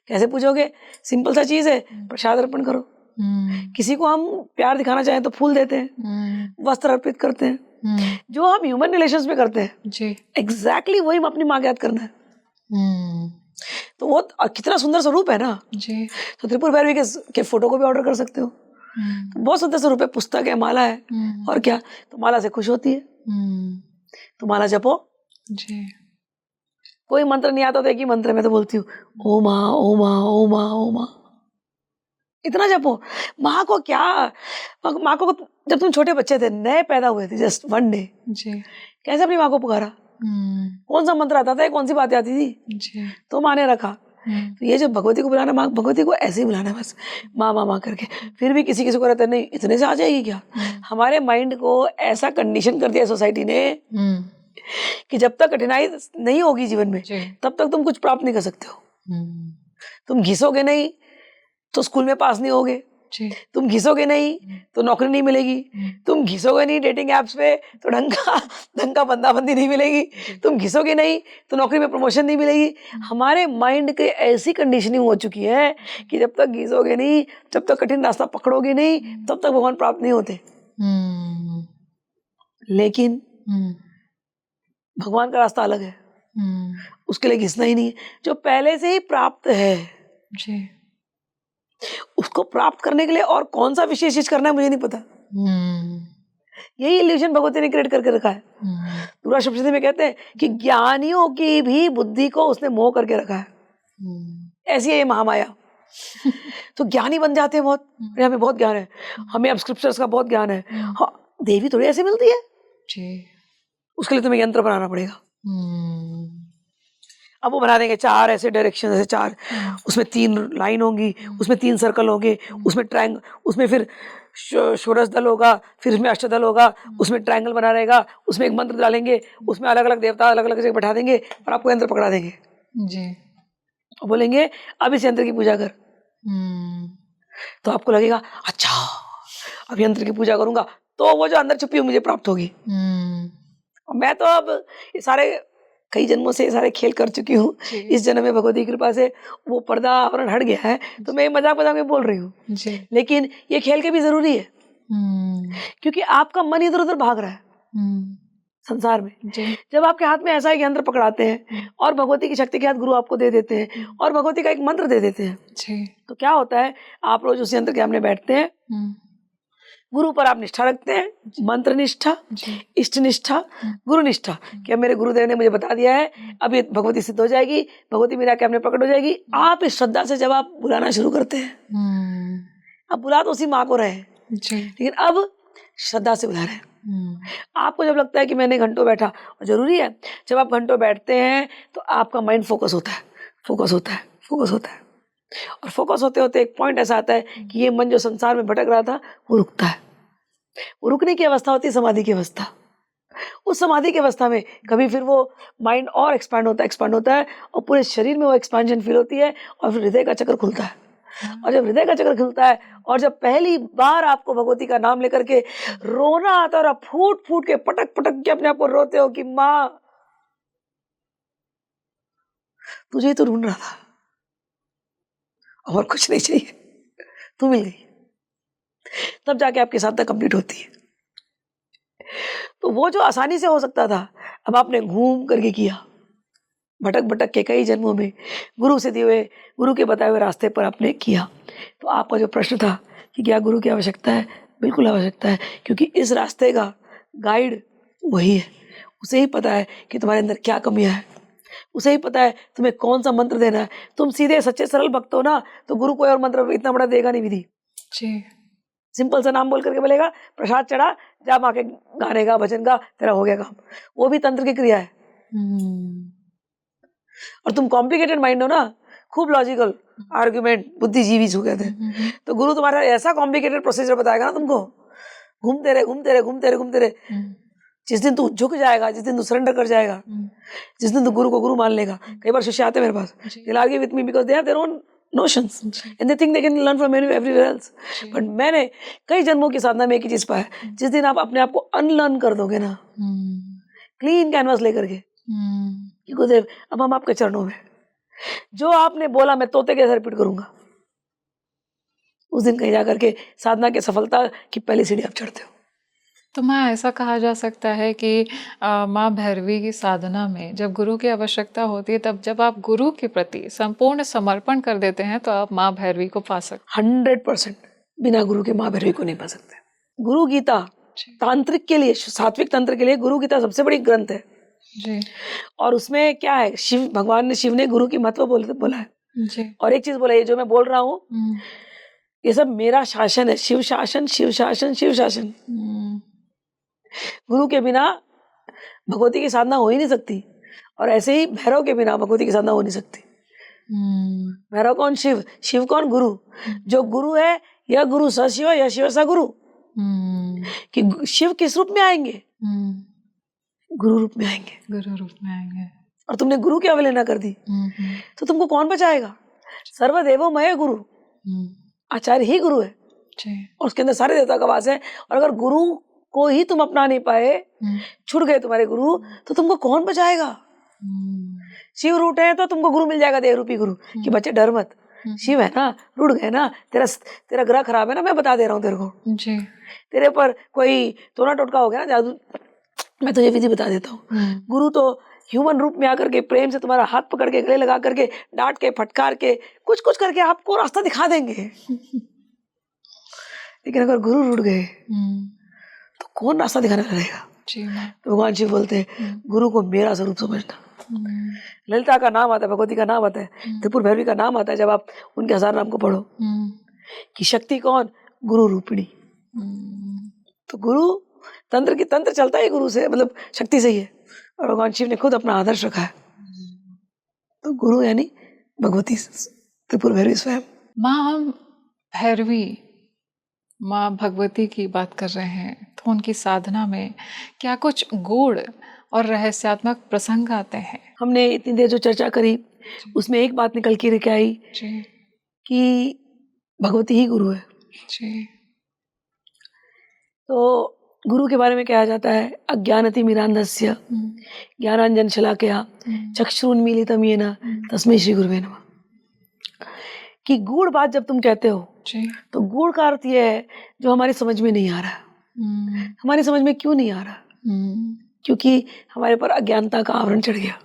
कैसे पूजोगे, सिंपल सा चीज है, प्रसाद अर्पण करो। किसी को हम प्यार दिखाना चाहें तो फूल देते हैं, वस्त्र अर्पित करते हैं, जो हम ह्यूमन रिलेशंस में करते हैं एग्जैक्टली वही हम अपनी माँ को याद करना है। तो वो कितना सुंदर स्वरूप है ना जी। तो त्रिपुर भैरवी के फोटो को भी ऑर्डर कर सकते हो। तो बहुत सुंदर स्वरूप है, पुस्तक है, माला है, और क्या, तो माला से खुश होती है। तो माला जपो जी। कोई मंत्र नहीं आता तो एक ही मंत्र मैं तो बोलती हूँ, ओ माँ ओ माँ ओ माँ ओ माँ, इतना जपो। माँ को क्या, माँ को जब तुम छोटे बच्चे थे, नए पैदा हुए थे, जस्ट 1 डे जी, कैसे अपनी माँ को पुकारा, कौन सा मंत्र आता था, कौन सी बातें आती थी जी, तो माँ ने रखा। तो ये जो भगवती को बुलाना, माँ भगवती को ऐसे ही बुलाना बस, माँ माँ माँ करके। फिर भी किसी को रहता नहीं, इतने से आ जाएगी क्या। हमारे माइंड को ऐसा कंडीशन कर दिया सोसाइटी ने कि जब तक कठिनाई नहीं होगी जीवन में जी। तब तक तुम कुछ प्राप्त नहीं कर सकते हो। हम्म, तुम घिसोगे नहीं तो स्कूल में पास नहीं होगे, जी। तुम घिसोगे नहीं तो नौकरी नहीं मिलेगी, तुम घिसोगे नहीं डेटिंग एप्स पे तो ढंग का बंदाबंदी नहीं मिलेगी, तुम घिसोगे नहीं तो नौकरी में प्रमोशन नहीं मिलेगी। हमारे माइंड के ऐसी कंडीशनिंग हो चुकी है कि जब तक घिसोगे नहीं, जब तक कठिन रास्ता पकड़ोगे नहीं, तब तक भगवान प्राप्त नहीं होते। हम्म, लेकिन हम्म, भगवान का रास्ता अलग है, हम्म, उसके लिए घिसना ही नहीं है। जो पहले से ही प्राप्त है जी। उसको प्राप्त करने के लिए और कौन सा विशेष चीज करना है मुझे नहीं पता। हम्म, यही इल्यूजन भगवती ने क्रिएट करके रखा है। हम्म, दूसरा सप्तशती में कहते हैं कि ज्ञानियों की भी बुद्धि को उसने मोह करके रखा है। ऐसी है ये महामाया। तो ज्ञानी बन जाते हैं बहुत, यहाँ पे बहुत ज्ञान है, हमें अब स्क्रिप्चर्स का बहुत ज्ञान है। हाँ, देवी थोड़ी ऐसे मिलती है, जी। उसके लिए तुम्हें यंत्र बनाना पड़ेगा। हम्म, अब वो बना देंगे 4 ऐसे डायरेक्शन, ऐसे 4, उसमें 3 लाइन होंगी, उसमें 3 सर्कल होंगे, उसमें ट्रायंगल, उसमें फिर षोडश दल होगा, फिर उसमें अष्टदल होगा, उसमें ट्रायंगल बना रहेगा, उसमें एक मंत्र डालेंगे, उसमें अलग अलग देवता अलग अलग जगह बैठा देंगे और आपको यंत्र पकड़ा देंगे जी। और बोलेंगे अब इस यंत्र की पूजा कर। तो आपको लगेगा अच्छा अब यंत्र की पूजा करूंगा तो वो जो अंदर छुपी हुई मुझे प्राप्त होगी। और मैं तो अब ये सारे कई जन्मों से ये सारे खेल कर चुकी हूँ। इस जन्म में भगवती की कृपा से वो पर्दा आवरण हट गया है, तो मैं मजाक मजाक में बोल रही हूँ, लेकिन ये खेल के भी जरूरी है क्योंकि आपका मन इधर उधर भाग रहा है संसार में। जब आपके हाथ में ऐसा एक यंत्र पकड़ाते हैं और भगवती की शक्ति के हाथ गुरु आपको दे देते हैं और भगवती का एक मंत्र दे देते हैं, तो क्या होता है, आप रोज उस यंत्र के सामने बैठते हैं, गुरु पर आप निष्ठा रखते हैं, मंत्र निष्ठा, इष्ट निष्ठा, गुरु निष्ठा। क्या मेरे गुरुदेव ने मुझे बता दिया है, अब ये भगवती सिद्ध हो जाएगी, भगवती मेरे आके प्रकट हो जाएगी। आप इस श्रद्धा से जब आप बुलाना शुरू करते हैं, अब बुला तो उसी माँ को रहे हैं, लेकिन अब श्रद्धा से बुला रहे हैं। आपको जब लगता है कि मैंने घंटों बैठा, और जरूरी है जब आप घंटों बैठते हैं तो आपका माइंड फोकस होता है, फोकस होता है, फोकस होता है, और फोकस होते होते एक पॉइंट ऐसा आता है कि ये मन जो संसार में भटक रहा था वो रुकता है। वो रुकने की अवस्था होती है समाधि की अवस्था। उस समाधि की अवस्था में कभी फिर वो माइंड और एक्सपांड होता है और पूरे शरीर में वो एक्सपांशन फील होती है और फिर हृदय का चक्र खुलता है। और जब हृदय का चक्र खुलता है और जब पहली बार आपको भगवती का नाम लेकर के रोना आता है और आप फूट फूट के पटक पटक के अपने आप को रोते हो कि माँ तुझे तो ढूंढ रहा था और कुछ नहीं चाहिए, तू मिल गई, तब जाके आपकी साधना कंप्लीट होती है। तो वो जो आसानी से हो सकता था, अब आपने घूम करके किया, भटक भटक के कई जन्मों में गुरु से दिए हुए, गुरु के बताए हुए रास्ते पर आपने किया। तो आपका जो प्रश्न था कि क्या गुरु की आवश्यकता है, बिल्कुल आवश्यकता है, क्योंकि इस रास्ते का गाइड वही है। उसे ही पता है कि तुम्हारे अंदर क्या कमियां है, उसे ही पता है तुम्हें कौन सा मंत्र देना है। तुम सीधे सच्चे सरल भक्त हो ना, तो गुरु कोई और मंत्र इतना बड़ा देगा नहीं विधि। सिंपल सा नाम बोल करके बोलेगा प्रसाद चढ़ा, जा माँ के गाने गा, भजन गा, तेरा हो गया काम। वो भी तंत्र की क्रिया है। और तुम कॉम्प्लिकेटेड माइंड हो ना, खूब लॉजिकल आर्ग्यूमेंट, बुद्धिजीवी हो गए थे, तो गुरु तुम्हारा ऐसा कॉम्प्लिकेटेड प्रोसीजर बताएगा ना तुमको, घूमते रहे घूमते रहे घूमते रहे घूमते रहे। जिस दिन तू झुक जाएगा, जिस दिन तू सरेंडर कर जाएगा, जिस दिन तू गुरु को गुरु मान लेगा। कई बार शिष्य आते मेरे पास, they'll argue with me because they have their own notions and they think they can learn from everywhere else. But मैंने कई जन्मों की साधना में एक ही चीज पाया, जिस दिन आप अपने आप को अनलर्न कर दोगे ना, क्लीन कैनवास लेकर के, कि गुरुदेव अब हम आपके चरणों में, जो आपने बोला मैं तोते कैसे रिपीट करूंगा, उस दिन कहीं जाकर के साधना की सफलता की पहली सीढ़ी आप चढ़ते हो। तो माँ ऐसा कहा जा सकता है कि माँ भैरवी की साधना में जब गुरु की आवश्यकता होती है, तब जब आप गुरु के प्रति संपूर्ण समर्पण कर देते हैं तो आप माँ भैरवी को पा सकते। 100% बिना गुरु के माँ भैरवी को नहीं पा सकते। गुरु गीता तांत्रिक के लिए, सात्विक तंत्र के लिए गुरु गीता सबसे बड़ी ग्रंथ है जी। और उसमें क्या है, शिव भगवान ने, शिव ने गुरु की महत्व बोला है जी। और एक चीज बोला, ये जो मैं बोल रहा हूँ ये सब मेरा शासन है, शिव शासन, शिव शासन, शिव शासन। गुरु के बिना भगवती की साधना हो ही नहीं सकती, और ऐसे ही भैरव के बिना भगवती की साधना हो नहीं सकती। भैरव कौन? शिव। शिव कौन? गुरु। जो गुरु है, यह गुरु स शिव, यह शिव स गुरु। कि शिव किस रूप में आएंगे? गुरु रूप में आएंगे। गुरु रूप में आएंगे। और तुमने गुरु की अवहेलना कर दी तो तुमको कौन बचाएगा? सर्वदेवो मय गुरु, आचार्य ही गुरु है और उसके अंदर सारे देवता का वास है। और अगर गुरु को ही तुम अपना नहीं पाए, छूट गए तुम्हारे गुरु, तो तुमको कौन बचाएगा? शिव रूठ है तो तुमको गुरु मिल जाएगा, देह रूपी गुरु, कि बच्चे डर मत, शिव है ना, रूठ गए ना, तेरा ग्रह खराब है ना, मैं बता दे रहा हूँ तेरे को जी। तेरे पर कोई टोना टोटका हो गया ना, जादू, मैं तुझे विधि बता देता हूँ। गुरु तो ह्यूमन रूप में आकर के प्रेम से तुम्हारा हाथ पकड़ के गले लगा करके डांट के फटकार के कुछ कुछ करके आपको रास्ता दिखा देंगे। लेकिन अगर गुरु रूठ गए तो कौन रास्ता दिखाने रहेगा? तो भगवान शिव बोलते हैं गुरु को मेरा स्वरूप समझना। ललिता का नाम आता है, भगवती का नाम आता है, त्रिपुर भैरवी का नाम आता है जब आप उनके 1000 नाम को पढ़ो, कि शक्ति कौन? गुरु रूपिणी। तो गुरु तंत्र की तंत्र चलता है गुरु से, मतलब शक्ति से ही है। और भगवान शिव ने खुद अपना आदर्श रखा है। तो गुरु यानी भगवती त्रिपुर भैरवी स्वयं। माँ, हम भैरवी माँ भगवती की बात कर रहे हैं, तो उनकी साधना में क्या कुछ गूढ़ और रहस्यात्मक प्रसंग आते हैं? हमने इतनी देर जो चर्चा करी उसमें एक बात निकल के आई कि भगवती ही गुरु है। तो गुरु के बारे में कहा जाता है अज्ञानति मिरांधस्य ज्ञानांजन शलाकया चक्षुरुन्मीलितं येन तस्मै श्री गुरुवे नमः। कि गूढ़ बात जब तुम कहते हो तो गूढ़ का अर्थ यह है जो हमारी समझ में नहीं आ रहा। हमारी समझ में क्यों नहीं आ रहा? क्योंकि हमारे पर अज्ञानता का आवरण चढ़ गया।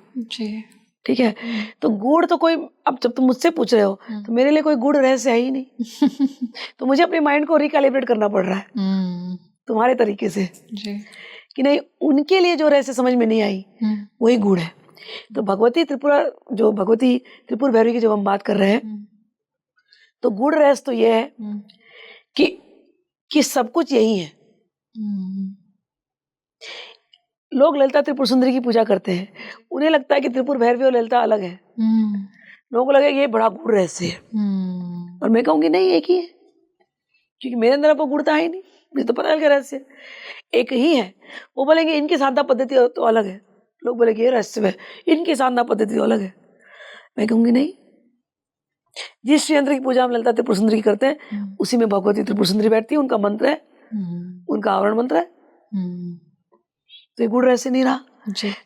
ठीक है। तो गूढ़ तो कोई, अब जब तुम मुझसे पूछ रहे हो तो मेरे लिए कोई गूढ़ रहस्य है ही नहीं। तो मुझे अपने माइंड को रिकैलिब्रेट करना पड़ रहा है तुम्हारे तरीके से कि नहीं, उनके लिए जो रहस्य समझ में नहीं आई वही गूढ़ है। तो भगवती त्रिपुर भैरवी की जब हम बात कर रहे हैं तो गूढ़ रहस्य तो ये है कि सब कुछ यही है। लोग ललिता त्रिपुर सुंदरी की पूजा करते हैं, उन्हें लगता है कि त्रिपुर भैरवी और ललिता अलग है। लोगों को लगेगा ये बड़ा गूढ़ रहस्य है, और मैं कहूंगी नहीं, एक ही है, क्योंकि मेरे अंदर आपको गूढ़ता है ही नहीं, मुझे तो पता है रहस्य एक ही है। वो बोलेंगे इनकी साधना पद्धति तो अलग है, लोग बोलेंगे ये रहस्य है, इनकी साधना पद्धति तो अलग है। मैं कहूंगी नहीं, जिस श्री यंत्र की पूजा हम ललिता त्रिपुर सुंदरी करते हैं उसी में भगवती त्रिपुर सुंदरी बैठती है, उनका मंत्र है, उनका आवरण मंत्र है। तो ये गुड़ रहस्य नहीं रहा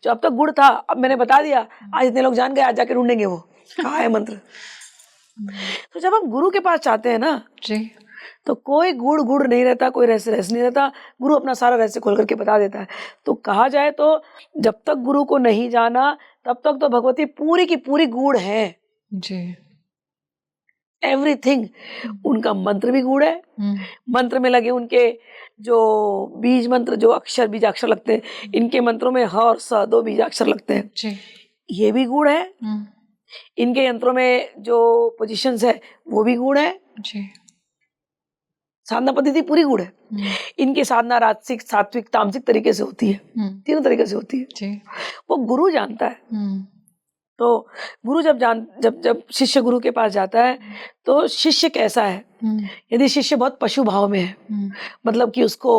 जो अब तक गुड़ था, अब मैंने बता दिया, आज इतने लोग जान गए, आज जाके ढूंढेंगे वो कहाँ है मंत्र। तो जब हम गुरु के पास चाहते हैं ना जी, तो कोई गुड़ नहीं रहता, कोई रहस्य नहीं रहता, गुरु अपना सारा रहस्य खोल करके बता देता है। तो कहा जाए तो जब तक गुरु को नहीं जाना तब तक तो भगवती पूरी की पूरी गूढ़ है जी, एवरीथिंग। उनका मंत्र भी गूढ़ है, मंत्र में लगे उनके जो बीज मंत्र, जो अक्षर बीजाक्षर लगते हैं, इनके मंत्रों में ह और स 2 बीजाक्षर लगते हैं जी, ये भी गूढ़ है। इनके यंत्रों में जो पोजीशंस है वो भी गूढ़ है जी। साधना पद्धति पूरी गूढ़ है। इनकी साधना राजसिक, सात्विक, तामसिक तरीके से होती है, तीनों तरीके से होती है जी। वो गुरु जानता है। तो गुरु जब शिष्य गुरु के पास जाता है तो शिष्य कैसा है, यदि शिष्य बहुत पशु भाव में है, मतलब कि उसको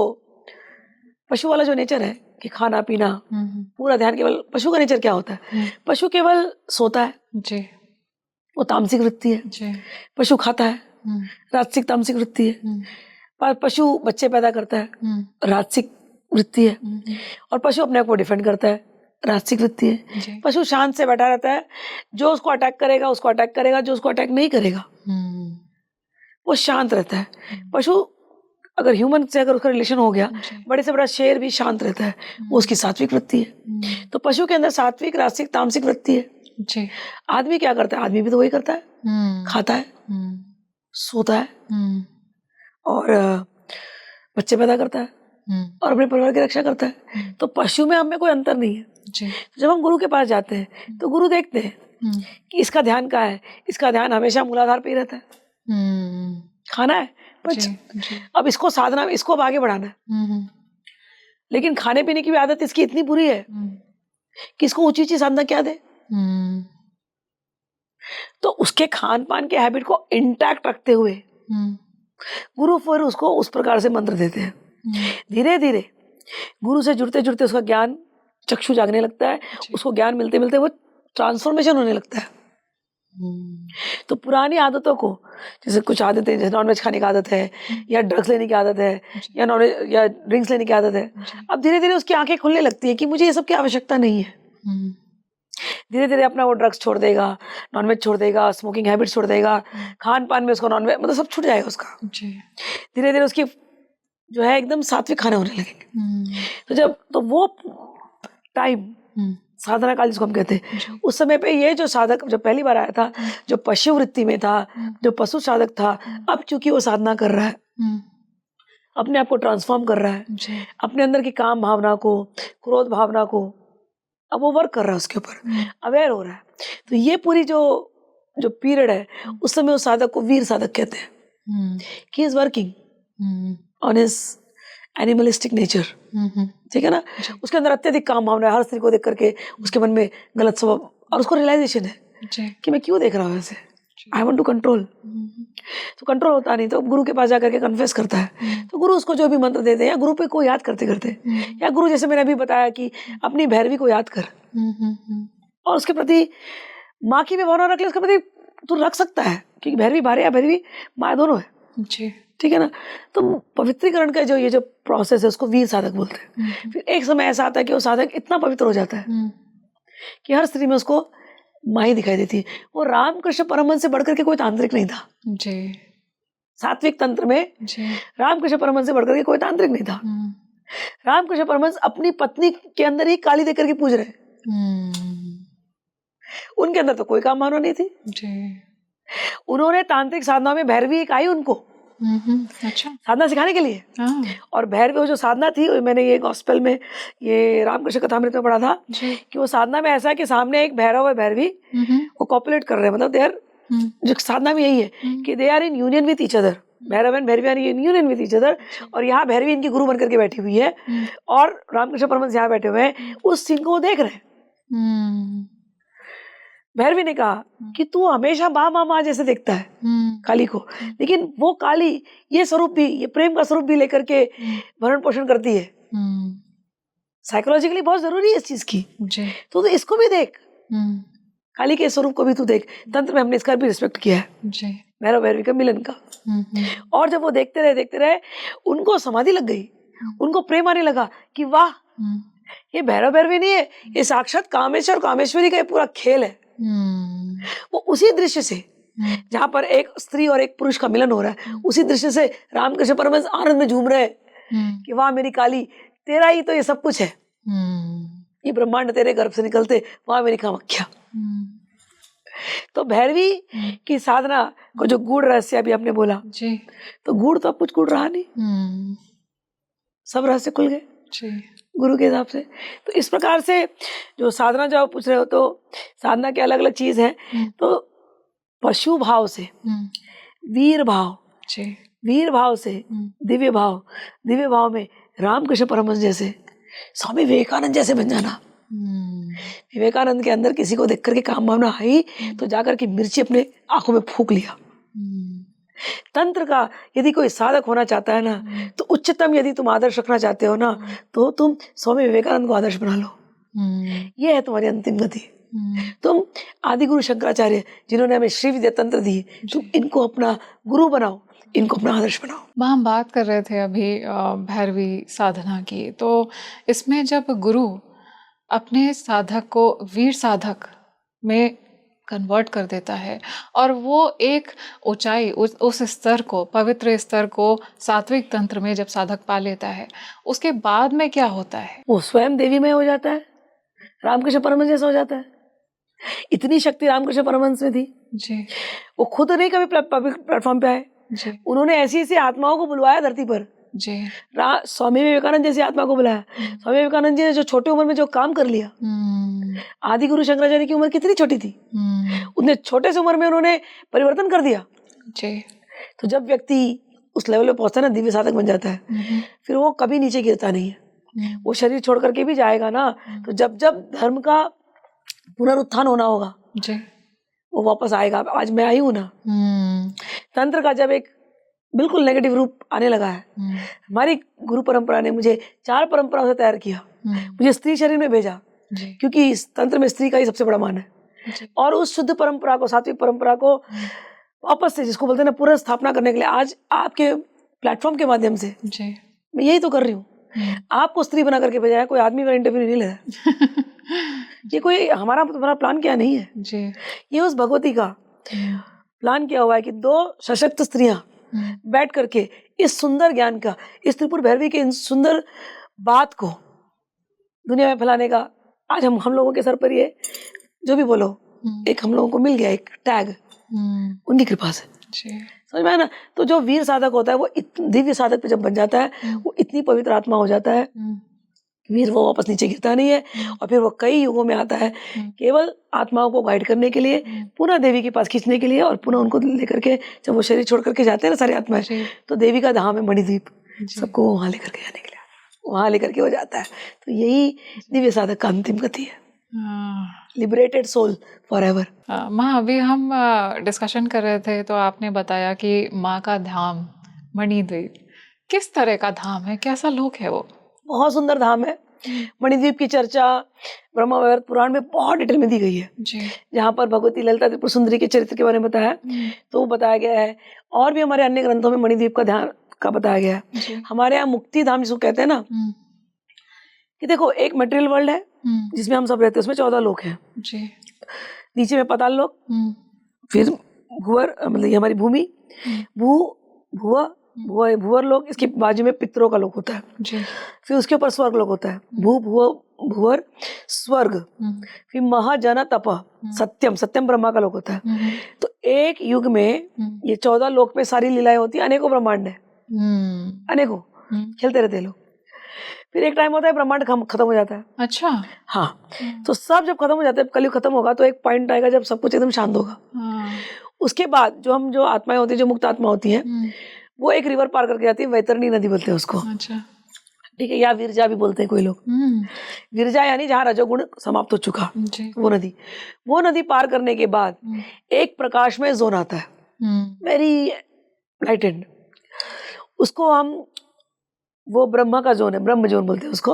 पशु वाला जो नेचर है कि खाना पीना पूरा ध्यान, केवल पशु का नेचर क्या होता है, पशु केवल सोता है जी, वो तामसिक वृत्ति है जी। पशु खाता है, राजसिक तामसिक वृत्ति है। पशु बच्चे पैदा करता है, राजसिक वृत्ति है। और पशु अपने आप को डिफेंड करता है, राजसिक वृत्ति है। पशु शांत से बैठा रहता है, जो उसको अटैक करेगा उसको अटैक करेगा, जो उसको अटैक नहीं करेगा वो शांत रहता है। पशु अगर ह्यूमन से अगर उसका रिलेशन हो गया, बड़े से बड़ा शेर भी शांत रहता है, वो उसकी सात्विक वृत्ति है। तो पशु के अंदर सात्विक, राजसिक, तामसिक वृत्ति है जी। आदमी क्या करता है, आदमी भी तो वही करता है, खाता है, सोता है और बच्चे पैदा करता है और अपने परिवार की रक्षा करता है। तो पशु में हमें कोई अंतर नहीं है जी। जब हम गुरु के पास जाते हैं तो गुरु देखते हैं कि इसका ध्यान कहाँ है, इसका ध्यान हमेशा मूलाधार पे ही रहता है, खाना है बस, अब इसको साधना, इसको अब आगे बढ़ाना है। लेकिन खाने पीने की भी आदत इसकी इतनी बुरी है कि इसको ऊंची ऊंची साधना क्या दे। तो उसके खान पान के हैबिट को इंटैक्ट रखते हुए गुरु फिर उसको उस प्रकार से मंत्र देते हैं। धीरे धीरे गुरु से जुड़ते जुड़ते उसका ज्ञान चक्षु जागने लगता है, उसको ज्ञान मिलते मिलते वो ट्रांसफॉर्मेशन होने लगता है। तो पुरानी आदतों को, जैसे कुछ आदतें, जैसे नॉनवेज खाने की आदत है, या ड्रग्स लेने की आदत है, या नॉनवेज या ड्रिंक्स लेने की आदत है, अब धीरे धीरे उसकी आंखें खुलने लगती है कि मुझे ये सब की आवश्यकता नहीं है। धीरे धीरे अपना वो ड्रग्स छोड़ देगा, नॉनवेज छोड़ देगा, स्मोकिंग हैबिट छोड़ देगा, खान पान में उसको नॉनवेज मतलब सब छूट जाएगा उसका। धीरे धीरे उसकी जो है एकदम सात्विक खाने होने लगेंगे। तो वो टाइम साधना काल जिसको हम कहते हैं, उस समय पे ये जो साधक जब पहली बार आया था, जो पशु वृत्ति में था, जो पशु साधक था, अब चूंकि वो साधना कर रहा है, अपने आप को ट्रांसफॉर्म कर रहा है, अपने अंदर की काम भावना को, क्रोध भावना को, अब वो वर्क कर रहा है, उसके ऊपर अवेयर हो रहा है। तो ये पूरी जो पीरियड है, उस समय उस साधक को वीर साधक कहते हैं, कि is working on his animalistic nature. ठीक है ना, उसके अंदर अत्यधिक काम भावना है, हर स्त्री को देख करके उसके मन में गलत स्वभाव, और उसको रियलाइजेशन है कि मैं क्यों देख रहा हूँ ऐसे, आई वांट टू कंट्रोल। तो कंट्रोल होता नहीं, तो गुरु के पास जाकर के कन्फेस करता है, तो गुरु उसको जो भी मंत्र देते हैं, या गुरु पे को याद करते करते, या गुरु जैसे मैंने अभी बताया कि अपनी भैरवी को याद कर, और उसके प्रति माँ की भी भावना रख ले, उसके प्रति तू रख सकता है, क्योंकि भैरवी भारे या भैरवी माँ दोनों है। ठीक है ना। तो पवित्रीकरण का ये जो प्रोसेस है, उसको वीर साधक बोलते हैं। फिर एक समय ऐसा आता है कि वो साधक इतना पवित्र हो जाता है कि हर स्त्री में उसको माँ ही दिखाई देती है। वो रामकृष्ण परमहंस से बढ़कर के कोई तांत्रिक नहीं था जी। सात्विक तंत्र में रामकृष्ण परमहंस से बढ़कर के कोई तांत्रिक नहीं था। रामकृष्ण परमहंस अपनी पत्नी के अंदर ही काली देकर के पूज रहे, उनके अंदर तो कोई काम भावना नहीं थी जी। उन्होंने तांत्रिक साधना में भैरवी एक आई उनको अच्छा साधना सिखाने के लिए। और भैरवी वो जो साधना थी, मैंने ये गॉस्पेल में, ये रामकृष्ण कथामृत में पढ़ा था कि वो साधना में ऐसा है कि सामने एक भैरव है, भैरवी, वो कॉपुलेट कर रहे हैं, मतलब दे आर, जो साधना में यही है कि they are in union with each other, Bhairav and Bhairavi are in union with each other. और यहाँ भैरवी इनकी गुरु बनकर के बैठी हुई है, और रामकृष्ण परमहंस यहाँ बैठे हुए हैं, उस सीन को वो देख रहे हैं। भैरवी ने कहा कि तू हमेशा माँ माँ माँ जैसे देखता है काली को, लेकिन वो काली ये स्वरूप भी, ये प्रेम का स्वरूप भी लेकर के भरण पोषण करती है। साइकोलॉजिकली बहुत जरूरी है इस चीज की, तो इसको भी देख, काली के स्वरूप को भी तू देख। तंत्र में हमने इसका भी रिस्पेक्ट किया है, भैरव भैरवी का मिलन का। और जब वो देखते रहे, उनको समाधि लग गई, उनको प्रेम आने लगा कि वाह, ये भैरव भैरवी नहीं है, ये साक्षात कामेश्वर कामेश्वरी का ये पूरा खेल है। वो उसी दृश्य से, जहां पर एक स्त्री और एक पुरुष का मिलन हो रहा है, उसी दृश्य से रामकृष्ण परमहंस आनंद में झूम रहे हैं कि वाह मेरी काली, तेरा ही तो ये सब कुछ है, ये ब्रह्मांड तेरे गर्भ से निकलते, वाह मेरी कामाख्या। तो भैरवी की साधना को जो गूढ़ रहस्य अभी आपने बोला जी, तो गूढ़ तो अब कुछ गूढ़ रहा नहीं, सब रहस्य खुल गए गुरु के हिसाब से। तो इस प्रकार से जो साधना, जो आप पूछ रहे हो, तो साधना के अलग अलग चीज है। तो पशु भाव से वीर भाव, वीर भाव से दिव्य भाव, दिव्य भाव में रामकृष्ण परमहंस जैसे, स्वामी विवेकानंद जैसे बन जाना। विवेकानंद के अंदर किसी को देख करके काम भावना आई, तो जाकर के मिर्ची अपने आंखों में फूंक लिया। तंत्र का यदि कोई साधक होना चाहता है ना, तो उच्चतम यदि तुम आदर्श रखना चाहते हो ना, तो तुम स्वामी विवेकानंद को आदर्श बना लो। ये है तुम्हारी अंतिम गति। तुम आदि गुरु शंकराचार्य, जिन्होंने हमें श्री विद्या तंत्र दी, तुम इनको अपना गुरु बनाओ, इनको अपना आदर्श बनाओ। हम बात कर रहे थे अभी भैरवी साधना की, तो इसमें जब गुरु अपने साधक को वीर साधक में कन्वर्ट कर देता है, और वो एक ऊंचाई, उस स्तर को, पवित्र स्तर को सात्विक तंत्र में जब साधक पा लेता है, उसके बाद में क्या होता है? वो स्वयं देवी में हो जाता है, रामकृष्ण परमहंस जैसा हो जाता है। इतनी शक्ति रामकृष्ण परमहंस में थी जी। वो खुद नहीं कभी पब्लिक प्लेटफॉर्म पे आए जी, उन्होंने ऐसी ऐसी आत्माओं को बुलवाया धरती पर जी। स्वामी विवेकानंद जैसी आत्मा को बुलाया। स्वामी विवेकानंद जी ने जो छोटी उम्र में जो काम कर लिया, आदि गुरु शंकराचार्य की उम्र कितनी छोटी थी, उतने छोटे से उम्र में उन्होंने परिवर्तन कर दिया जी। तो जब व्यक्ति उस लेवल पे पहुंचता है ना, दिव्य साधक बन जाता है, फिर वो कभी नीचे गिरता नहीं है। वो शरीर छोड़ करके भी जाएगा ना, तो जब जब धर्म का पुनरुत्थान होना होगा जी, वो वापस आएगा। आज मैं आई हूं ना, तंत्र का जब एक बिल्कुल नेगेटिव रूप आने लगा है। हमारी गुरु परंपरा ने मुझे 4 परंपराओं से तैयार किया, मुझे स्त्री शरीर में भेजा, क्योंकि इस तंत्र में स्त्री का ही सबसे बड़ा मान है। और उस शुद्ध परंपरा को, सात्विक परंपरा को वापस से, जिसको बोलते हैं ना, पुनः स्थापना करने के लिए आज आपके प्लेटफॉर्म के माध्यम से मैं यही तो कर रही हूँ। आपको स्त्री बना करके भेजा है, कोई आदमी मेरा इंटरव्यू नहीं ले रहा है। ये कोई हमारा प्लान क्या नहीं है जी। ये उस भगवती का प्लान किया हुआ है कि 2 सशक्त स्त्रियां बैठ करके इस सुंदर ज्ञान का, इस त्रिपुर भैरवी के इन सुंदर बात को दुनिया में फैलाने का आज हम लोगों के सर पर ये जो भी बोलो एक हम लोगों को मिल गया, एक टैग उनकी कृपा से। समझ में आया ना? तो जो वीर साधक होता है वो दिव्य साधक पे जब बन जाता है वो इतनी पवित्र आत्मा हो जाता है, वीर वो वापस नीचे गिरता नहीं है। और फिर वो कई युगों में आता है केवल आत्माओं को गाइड करने के लिए, पुनः देवी के पास खींचने के लिए, और पुनः उनको लेकर के जब वो शरीर छोड़ करके जाते हैं ना सारी आत्माएं, तो देवी का धाम है मणिद्वीप, सबको वहाँ लेकर के जाने के लिए, वहाँ लेकर के वो जाता है। तो यही दिव्य साधक का अंतिम गति है, लिबरेटेड सोल फॉर एवर। माँ, अभी हम डिस्कशन कर रहे थे तो आपने बताया कि माँ का धाम मणिद्वीप किस तरह का धाम है, कैसा लोक है वो? बहुत सुंदर धाम है। मणिद्वीप की चर्चा ब्रह्मा वैवर्त पुराण में बहुत डिटेल में दी गई है, जहाँ पर भगवती ललिता त्रिपुर सुंदरी के चरित्र के बारे में बताया तो वो बताया गया है। और भी हमारे अन्य ग्रंथों में मणिद्वीप का ध्यान का बताया गया है। हमारे यहाँ मुक्ति धाम जिसको कहते हैं ना, कि देखो एक मटेरियल वर्ल्ड है जिसमें हम सब रहते हैं, उसमें 14 लोक हैं। नीचे में पाताल लोक, फिर भूवर, मतलब ये हमारी भूमि, भूवर लोक, इसके बाजू में पितरों का लोक होता है। फिर उसके ऊपर स्वर्ग लोक होता है, भूवर स्वर्ग। फिर महाजन तप सत्यम ब्रह्मा का लोक होता है। तो एक युग में ये 14 लोक में सारी लीलाएं होती है, अनेकों ब्रह्मांड है, अनेकों खेलते रहते हैं लोग। फिर एक टाइम होता है ब्रह्मांड खत्म हो जाता है। अच्छा, हाँ। तो सब जब खत्म हो जाता है, कलयुग खत्म होगा, तो एक पॉइंट आएगा जब सब कुछ एकदम शांत होगा। उसके बाद जो आत्माएं होती है, जो मुक्त आत्मा होती है, वो एक रिवर पार करके जाती है, वैतरणी नदी बोलते हैं उसको। अच्छा, ठीक है, या विरजा भी बोलते हैं कोई लोग। विरजा यानी जहाँ रजोगुण समाप्त हो चुका, वो नदी पार करने के बाद एक प्रकाश में जोन आता है, वेरी लाइटेड। उसको हम, वो ब्रह्मा का जोन है, ब्रह्म जोन बोलते हैं उसको।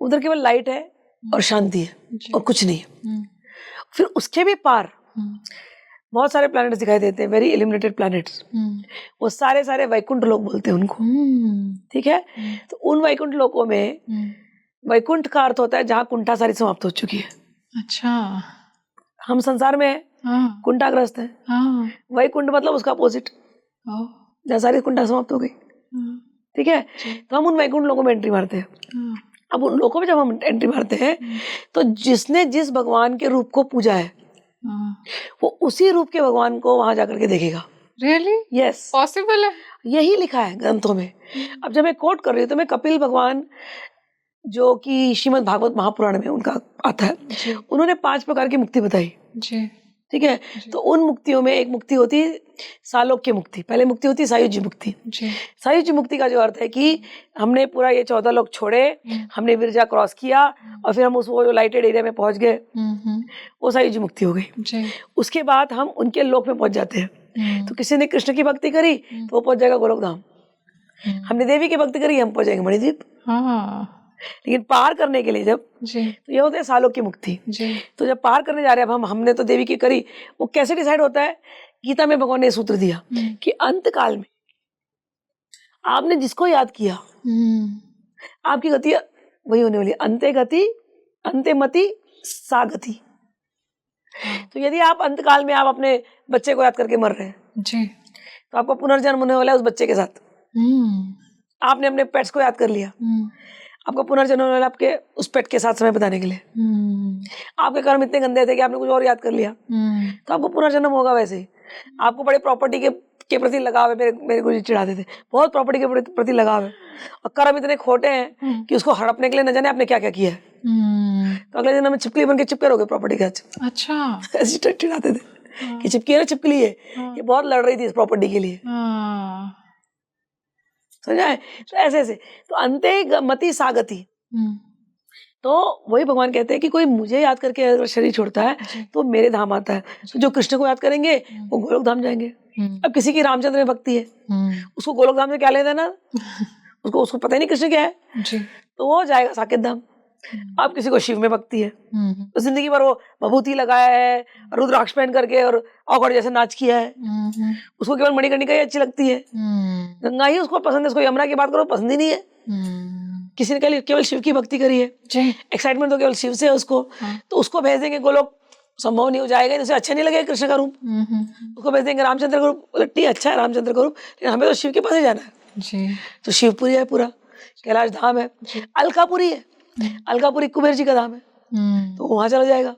उधर केवल लाइट है और शांति है और कुछ नहीं है। फिर उसके भी पार बहुत सारे प्लैनेट्स दिखाई देते हैं, वेरी इल्यूमिनेटेड प्लैनेट्स। वो सारे वैकुंठ लोक बोलते हैं उनको, ठीक है। तो उन वैकुंठ लोकों में, वैकुंठ का अर्थ होता है जहाँ कुंठा सारी समाप्त हो चुकी है। अच्छा, हम संसार में कुंठाग्रस्त है, वैकुंठ मतलब उसका अपोजिट, जहाँ सारी कुंठा समाप्त हो गई, ठीक है। तो हम उन वैकुंठ लोकों में एंट्री मारते हैं। अब उन लोकों में जब हम एंट्री मारते हैं तो जिसने जिस भगवान के रूप को पूजा है वो उसी रूप के भगवान को वहां जाकर के देखेगा। रियली? यस, पॉसिबल है, यही लिखा है ग्रंथों में। अब जब मैं कोट कर रही हूँ तो मैं कपिल भगवान, जो कि श्रीमद् भागवत महापुराण में उनका आता है, उन्होंने 5 प्रकार की मुक्ति बताई, ठीक है। तो उन मुक्तियों में एक मुक्ति होती है सालोक्य मुक्ति, पहले मुक्ति होती है सायुज्य मुक्ति। सायुज्य मुक्ति का जो अर्थ है कि हमने पूरा ये 14 लोक छोड़े, हमने विरजा क्रॉस किया और फिर हम उस वो जो लाइटेड एरिया में पहुंच गए, वो सायुज्य मुक्ति हो गई। उसके बाद हम उनके लोक में पहुंच जाते हैं। तो किसी ने कृष्ण की भक्ति करी तो वो पहुंच जाएगा गोलोक धाम, हमने देवी की भक्ति करी हम पहुंच जाएंगे मणिद्वीप। लेकिन पार करने के लिए जब तो ये होता है सालों की मुक्ति। तो जब पार करने जा रहे हैं अब हमने तो देवी की करी, वो कैसे डिसाइड होता है? गीता में भगवान ने सूत्र दिया कि अंत काल में आपने जिसको याद किया आपकी गति वही होने वाली है, अंते गति अंते मति सा गति। तो यदि आप अंत काल में आप अपने बच्चे को याद करके मर रहे हैं तो आपका पुनर्जन्म होने वाला है उस बच्चे के साथ। आपने अपने पेट्स को याद कर लिया, आपका पुनर्जन्म होने वाला आपके उस पेट के साथ समय बिताने के लिए। आपके कर्म इतने गंदे थे कि आपने कुछ और याद कर लिया तो आपको पुनर्जन्म होगा। वैसे ही आपको बड़े प्रॉपर्टी के प्रति लगाव है, मेरे को चिढ़ाते थे, बहुत प्रॉपर्टी के प्रति लगाव है और कर्म इतने खोटे हैं कि उसको हड़पने के लिए न जाने आपने क्या क्या किया है। तो अगले दिन हमें छिपकली बन के चिपके रहोगे प्रॉपर्टी के साथ। अच्छा, ऐसे चिढ़ाते थे कि चिपकी है ना, चिपकली है, ये बहुत लड़ रही थी इस प्रॉपर्टी के लिए, समझ आए? तो ऐसे ऐसे तो अंते मति सागति। तो वही भगवान कहते हैं कि कोई मुझे याद करके अगर शरीर छोड़ता है तो मेरे धाम आता है। तो जो कृष्ण को याद करेंगे वो गोलोक धाम जाएंगे। अब किसी की रामचंद्र में भक्ति है, उसको गोलोक धाम से क्या लेना देना, उसको उसको पता ही नहीं कृष्ण क्या है जी। तो वो जाएगा साकेत धाम। अब किसी को शिव में भक्ति है तो जिंदगी भर वो विभूति लगाया है, रुद्राक्ष पहन करके और औघड़ जैसे नाच किया है, उसको केवल मणिकर्णिका ही अच्छी लगती है, गंगा ही उसको पसंद है, उसको यमुना की बात करो पसंद ही नहीं है। किसी ने केवल शिव की भक्ति करी है, एक्साइटमेंट तो केवल शिव से है उसको, तो उसको भेज देंगे गोलोक, संभव नहीं हो जाएगा, उसे अच्छा नहीं लगेगा कृष्ण का रूप, उसको भेज देंगे रामचंद्र का रूप, ठीक अच्छा है रामचंद्र का रूप, लेकिन हमें तो शिव के पास ही जाना है। तो शिवपुरी है पूरा, कैलाश धाम है, अलकापुरी है, अलकापुरी कुबेर जी का धाम है, तो वहां चला जाएगा।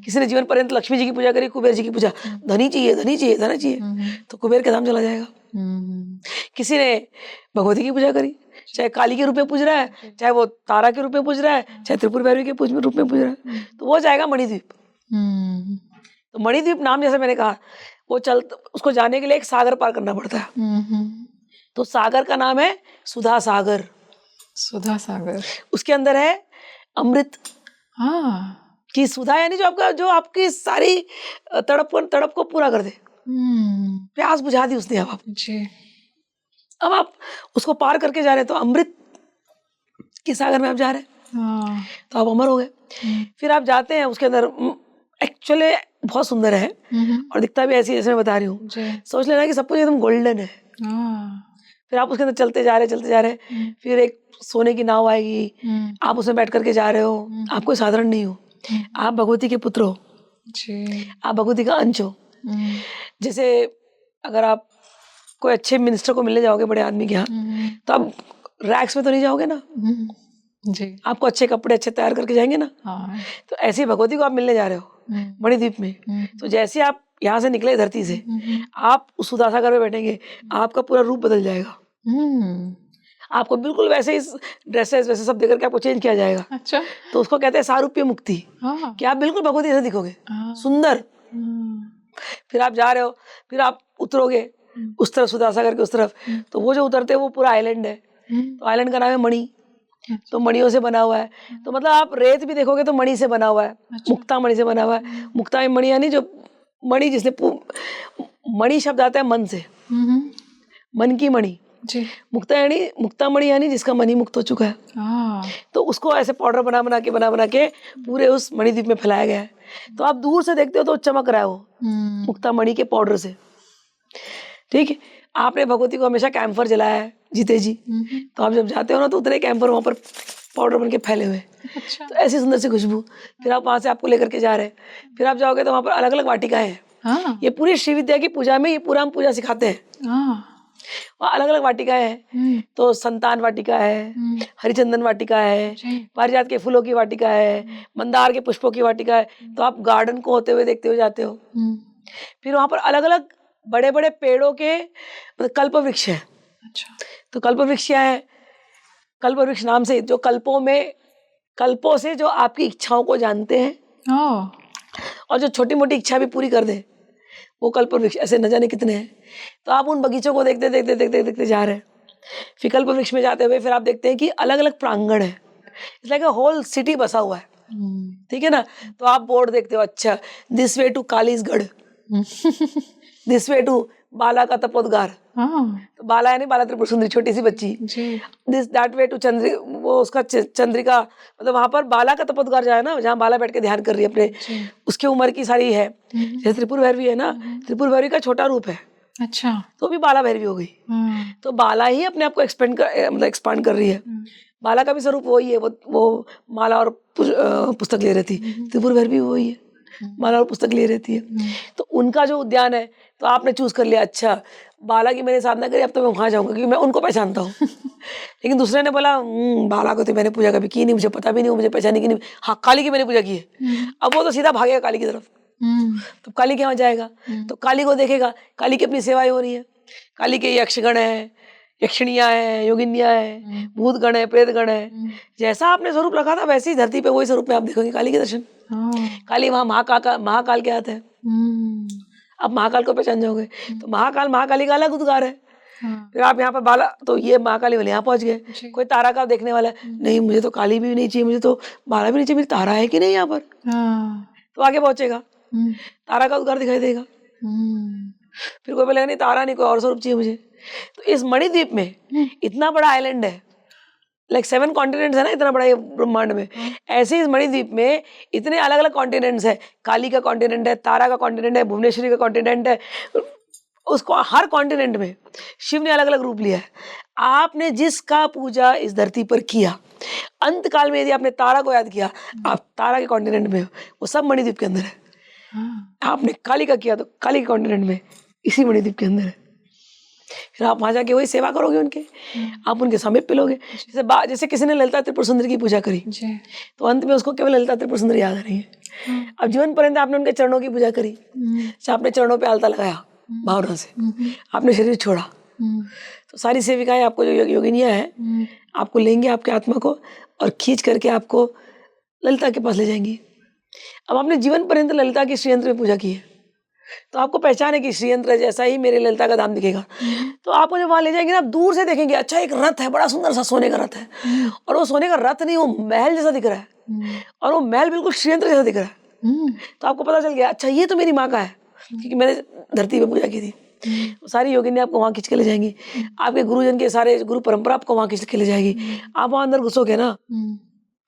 किसी ने जीवन पर्यंत लक्ष्मी जी की पूजा करी, कुबेर जी की पूजा, धनी चाहिए धनी चाहिए धन चाहिए, तो कुबेर के धाम चला जाएगा। किसी ने भगवती की पूजा करी, चाहे काली के रूप में पूज रहा है, चाहे वो तारा के रूप में पूज रहा है, चाहे त्रिपुर भैरवी के रूप में पूज रहा है, तो वो जाएगा मणिद्वीप। तो मणिद्वीप नाम जैसे मैंने कहा, वो उसको जाने के लिए एक सागर पार करना पड़ता है। तो सागर का नाम है सुधा सागर। सुधा सागर, उसके अंदर है अमृत की सुधा, यानी जो आपकी सारी तड़प को पूरा कर दे, प्यास बुझा दी उसने। अब आप उसको पार करके जा रहे हैं, तो अमृत के सागर में आप जा रहे हैं, तो आप अमर हो गए। फिर आप जाते हैं उसके अंदर, एक्चुअली बहुत सुंदर है और दिखता भी ऐसी जैसे मैं बता रही हूँ, सोच लेना कि सब कुछ एकदम गोल्डन है। फिर आप उसके अंदर चलते जा रहे हैं, फिर एक सोने की नाव आएगी, आप उसमें बैठ करके जा रहे हो, आप कोई साधारण नहीं हो, आप भगवती के पुत्र हो, आप भगवती का अंश हो। जैसे अगर आप कोई अच्छे मिनिस्टर को मिलने जाओगे, बड़े आदमी के यहाँ, तो आप रैक्स में तो नहीं जाओगे ना जी, आपको अच्छे कपड़े अच्छे तैयार करके जाएंगे ना। तो ऐसे ही भगवती को आप मिलने जा रहे हो मणिद्वीप में, तो जैसे आप यहाँ से निकले धरती से, आप उस सुधा सागर में बैठेंगे, आपका पूरा रूप बदल जाएगा। आपको बिल्कुल वैसे ही ड्रेसेस वैसे सब देकर के आपको चेंज किया जाएगा। अच्छा, तो उसको कहते हैं सारूप्य मुक्ति, कि आप बिल्कुल भगवती जैसे दिखोगे, सुंदर। फिर आप जा रहे हो, फिर आप उतरोगे उस तरफ सुधा सागर के उस तरफ, तो वो जो उतरते हैं वो पूरा आइलैंड है, तो आइलैंड का नाम है मणि, तो मणियों से बना हुआ है। तो मतलब आप रेत भी देखोगे तो मणि से बना हुआ है, मुक्ता मणि से बना हुआ है। मुक्ता मणि यानी जो मणि, जिसने मणि शब्द आता है मन से, मन की मणि। मुक्ता मणि यानी जिसका मन ही मुक्त हो चुका है। तो उसको ऐसे पाउडर बना बना के पूरे उस मणिद्वीप में फैलाया गया है। तो आप दूर से देखते हो तो चमक रहा है वो मुक्ता मणि के पाउडर से। ठीक है, आपने भगवती को हमेशा कैंफर जलाया है जीते जी, तो आप जब जाते हो ना तो उतने कैंफर वहाँ पर पाउडर बन के फैले हुए। अच्छा। तो ऐसी सुंदर सी खुशबू। फिर आप वहाँ से आपको लेकर के जा रहे हैं, फिर आप जाओगे तो वहाँ पर अलग अलग वाटिकाएं हैं। ये पूरी श्री विद्या की पूजा में ये पूरा हम पूजा सिखाते हैं। वहाँ अलग अलग वाटिकाएं हैं, तो संतान वाटिका है, हरिचंदन वाटिका है, पारिजात के फूलों की वाटिका है, मंदार के पुष्पों की वाटिका है। तो आप गार्डन को होते हुए देखते हुए जाते हो। फिर वहाँ पर अलग अलग बड़े बड़े पेड़ों के कल्प वृक्ष है। अच्छा। तो कल्प वृक्ष क्या है? कल्प वृक्ष नाम से जो कल्पों से जो आपकी इच्छाओं को जानते हैं और जो छोटी मोटी इच्छा भी पूरी कर दे, वो कल्प वृक्ष ऐसे न जाने कितने हैं। तो आप उन बगीचों को देखते देखते देखते देखते जा रहे हैं। फिर कल्प वृक्ष में जाते हुए फिर आप देखते हैं कि अलग अलग प्रांगण है, इसलिए होल सिटी बसा हुआ है। ठीक है ना। तो आप बोर्ड देखते हो, अच्छा this way to Kalisgarh, this way to बाला का तपोद्गार। तो बाला यानी बाला त्रिपुर सुंदरी, छोटी सी बच्ची। दिस दैट वे टू वो उसका चंद्रिका, मतलब वहां पर बाला का तपोद्गार जहाँ है ना, जहाँ बाला बैठ के ध्यान कर रही है अपने, उसकी उम्र की सारी है। जैसे त्रिपुर भैरवी है ना, त्रिपुर भैरवी का छोटा रूप है। अच्छा। तो भी बाला भैरवी हो गई। तो बाला ही अपने आप को एक्सपांड कर रही है। बाला का भी स्वरूप वही है, वो माला और पुस्तक ले रही थी। त्रिपुर भैरवी वही है, माला और पुस्तक ले रहती है। तो उनका जो उद्यान है, तो आपने चूज कर लिया, अच्छा बाला की मैंने साधना करी, अब तो मैं वहां जाऊंगा क्योंकि मैं उनको पहचानता हूँ। लेकिन दूसरे ने बोला बाला को तो मैंने पूजा कभी की नहीं, मुझे पता भी नहीं, मुझे पहचानी की नहीं। हाँ, काली की मैंने पूजा की है। अब वो तो सीधा भागेगा काली की तरफ। तो काली के वहां जाएगा तो काली को देखेगा, काली की अपनी सेवाएं हो रही है। काली के यक्षगण है, यक्षिणियाँ हैं, योगिनियाँ हैं, भूतगण है, प्रेतगण है। जैसा आपने स्वरूप रखा था वैसे ही धरती पे वही स्वरूप में आप देखोगे काली के दर्शन। काली वहाँ महाकाल के हाथ है। अब महाकाल को पहचान जाओगे। तो महाकाल महाकाली का अलग उद्गार है। हाँ, फिर आप यहाँ पर बाला, तो ये महाकाली वाले यहाँ पहुंच गए। जी। कोई तारा का देखने वाला है, नहीं मुझे तो काली भी नहीं चाहिए, मुझे तो बाला भी नहीं चाहिए, मेरी तारा है कि नहीं यहाँ पर, हाँ, तो आगे पहुंचेगा, तारा का उद्गार दिखाई देगा। फिर कोई बोलेगा नहीं तारा नहीं, कोई और स्वरूप चाहिए मुझे। तो इस मणिद्वीप में इतना बड़ा आइलैंड है, लाइक 7 कॉन्टिनेंट्स है ना, इतना बड़ा ये ब्रह्मांड में, ऐसे इस मणिद्वीप में इतने अलग अलग कॉन्टिनेंट्स है। काली का कॉन्टिनेंट है, तारा का कॉन्टिनेंट है, भुवनेश्वरी का कॉन्टिनेंट है। उसको हर कॉन्टिनेंट में शिव ने अलग अलग रूप लिया है। आपने जिसका पूजा इस धरती पर किया, अंत काल में यदि आपने तारा को याद किया, आप तारा के कॉन्टिनेंट में हो, वो सब मणिद्वीप के अंदर है। आपने काली का किया तो काली के कॉन्टिनेंट में, इसी मणिद्वीप के अंदर है। फिर आप वहां जाके वही सेवा करोगे उनके, आप उनके समीप मिलोगे। जैसे किसी ने ललिता त्रिपुर सुंदरी की पूजा करी, तो अंत में उसको केवल ललिता त्रिपुर सुंदरी याद आ रही है। अब जीवन पर्यंत आपने उनके चरणों की पूजा करी, आपने चरणों पे आलता लगाया भावना से, आपने शरीर छोड़ा, तो सारी सेविकाएं आपको जो योगिनियां हैं आपको लेंगे, आपके आत्मा को, और खींच करके आपको ललिता के पास ले जाएंगी। अब आपने जीवन पर्यंत ललिता की श्रीयंत्र में पूजा की है, तो आपको पहचान है कि श्रीयंत्र जैसा ही मेरे ललिता का धाम दिखेगा। तो आपको जब वहां ले जाएंगे ना, आप दूर से देखेंगे, अच्छा एक रथ है, बड़ा सुंदर सा सोने का रथ है, और वो सोने का रथ नहीं, वो महल जैसा दिख रहा है, और वो महल बिल्कुल श्रीयंत्र जैसा दिख रहा है। तो आपको पता चल गया, अच्छा ये तो मेरी माँ का है, क्योंकि मैंने धरती पे पूजा की थी। सारी योगिनी आपको वहां खींच के ले जाएंगी, आपके गुरुजन के सारे गुरु परंपरा आपको वहां खींच के ले जाएगी। आप वहां अंदर घुसोगे ना,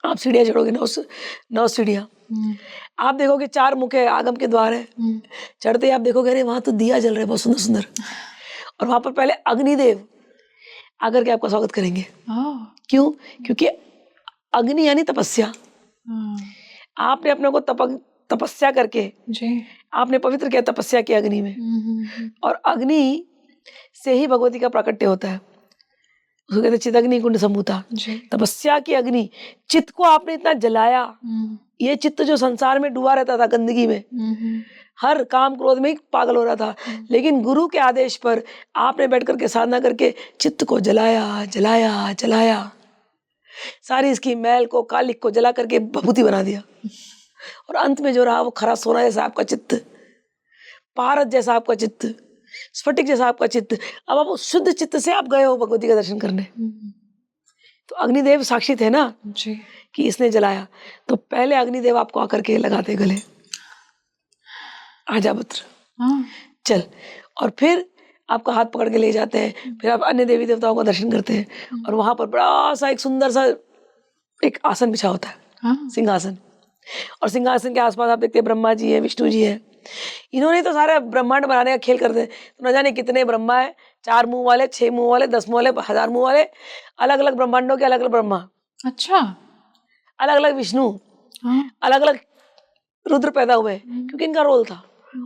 आप सीढ़ियां चढ़ोगे, 9 सीढ़ियां, आप देखोगे 4 मुख है, आगम के द्वार है। चढ़ते ही आप देखोगे अरे वहां तो दिया जल रहा है बहुत सुंदर सुंदर, और वहां पर पहले अग्निदेव आकर के आपका स्वागत करेंगे। क्यों? क्योंकि अग्नि यानी तपस्या। आपने अपने को तपस्या करके आपने पवित्र किया, तपस्या की अग्नि में, और अग्नि से ही भगवती का प्राकट्य होता है। उसको कहते चिदग्नि कुंड संभूता, तपस्या की अग्नि। चित्त को आपने इतना जलाया, ये चित्त जो संसार में डूबा रहता था गंदगी में, हर काम क्रोध में पागल हो रहा था, लेकिन गुरु के आदेश पर आपने बैठ करके साधना करके चित्त को जलाया जलाया जलाया, सारी इसकी मैल को, कालिक को जला करके भभूति बना दिया, और अंत में जो रहा वो खरा सोना जैसा आपका चित्त, पारद जैसा आपका चित्त, स्फटिक जैसा आपका चित्त। अब आप उस शुद्ध चित्त से आप गए हो भगवती का दर्शन करने। तो अग्निदेव साक्षी थे ना जी कि इसने जलाया, तो पहले अग्निदेव आपको आकर के लगाते गले, आजा पुत्र चल, और फिर आपका हाथ पकड़ के ले जाते हैं। फिर आप अन्य देवी देवताओं का दर्शन करते हैं, और वहां पर बड़ा सा एक सुंदर सा एक आसन बिछा होता है, सिंहासन, और सिंहासन के आसपास आप देखते हैं ब्रह्मा जी है, विष्णु जी है। इन्होंने तो सारे ब्रह्मांड बनाने का खेल करते हैं, तो न जाने कितने ब्रह्मा है, 4 मुंह वाले, 6 मुंह वाले, 10 मुंह वाले, 1000 मुंह वाले, अलग अलग ब्रह्मांडों के अलग अलग ब्रह्मा। अच्छा, अलग अलग विष्णु, अलग अलग रुद्र पैदा हुए, क्योंकि इनका रोल था।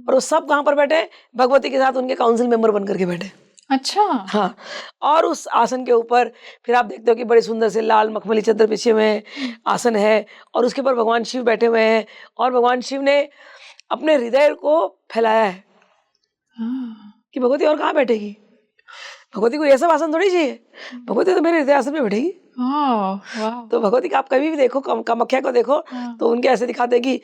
और वो सब कहाँ पर बैठे? भगवती के साथ उनके काउंसिल मेंबर बन करके बैठे। अच्छा, हाँ। और उस आसन के ऊपर फिर आप देखते हो कि बड़े सुंदर से लाल मखमली चादर बिछे हुए हैं, आसन है, और उसके ऊपर भगवान शिव बैठे हुए हैं, और भगवान शिव ने अपने हृदय को फैलाया है कि भगवती और कहाँ बैठेगी, भगवती को ऐसा आसन थोड़ी चाहिए, भगवती तो मेरे हृदय आसन में बैठेगी। तो भगवती का आप कभी भी देखो, कामाख्या को देखो, तो उनके ऐसे दिखाते हैं कि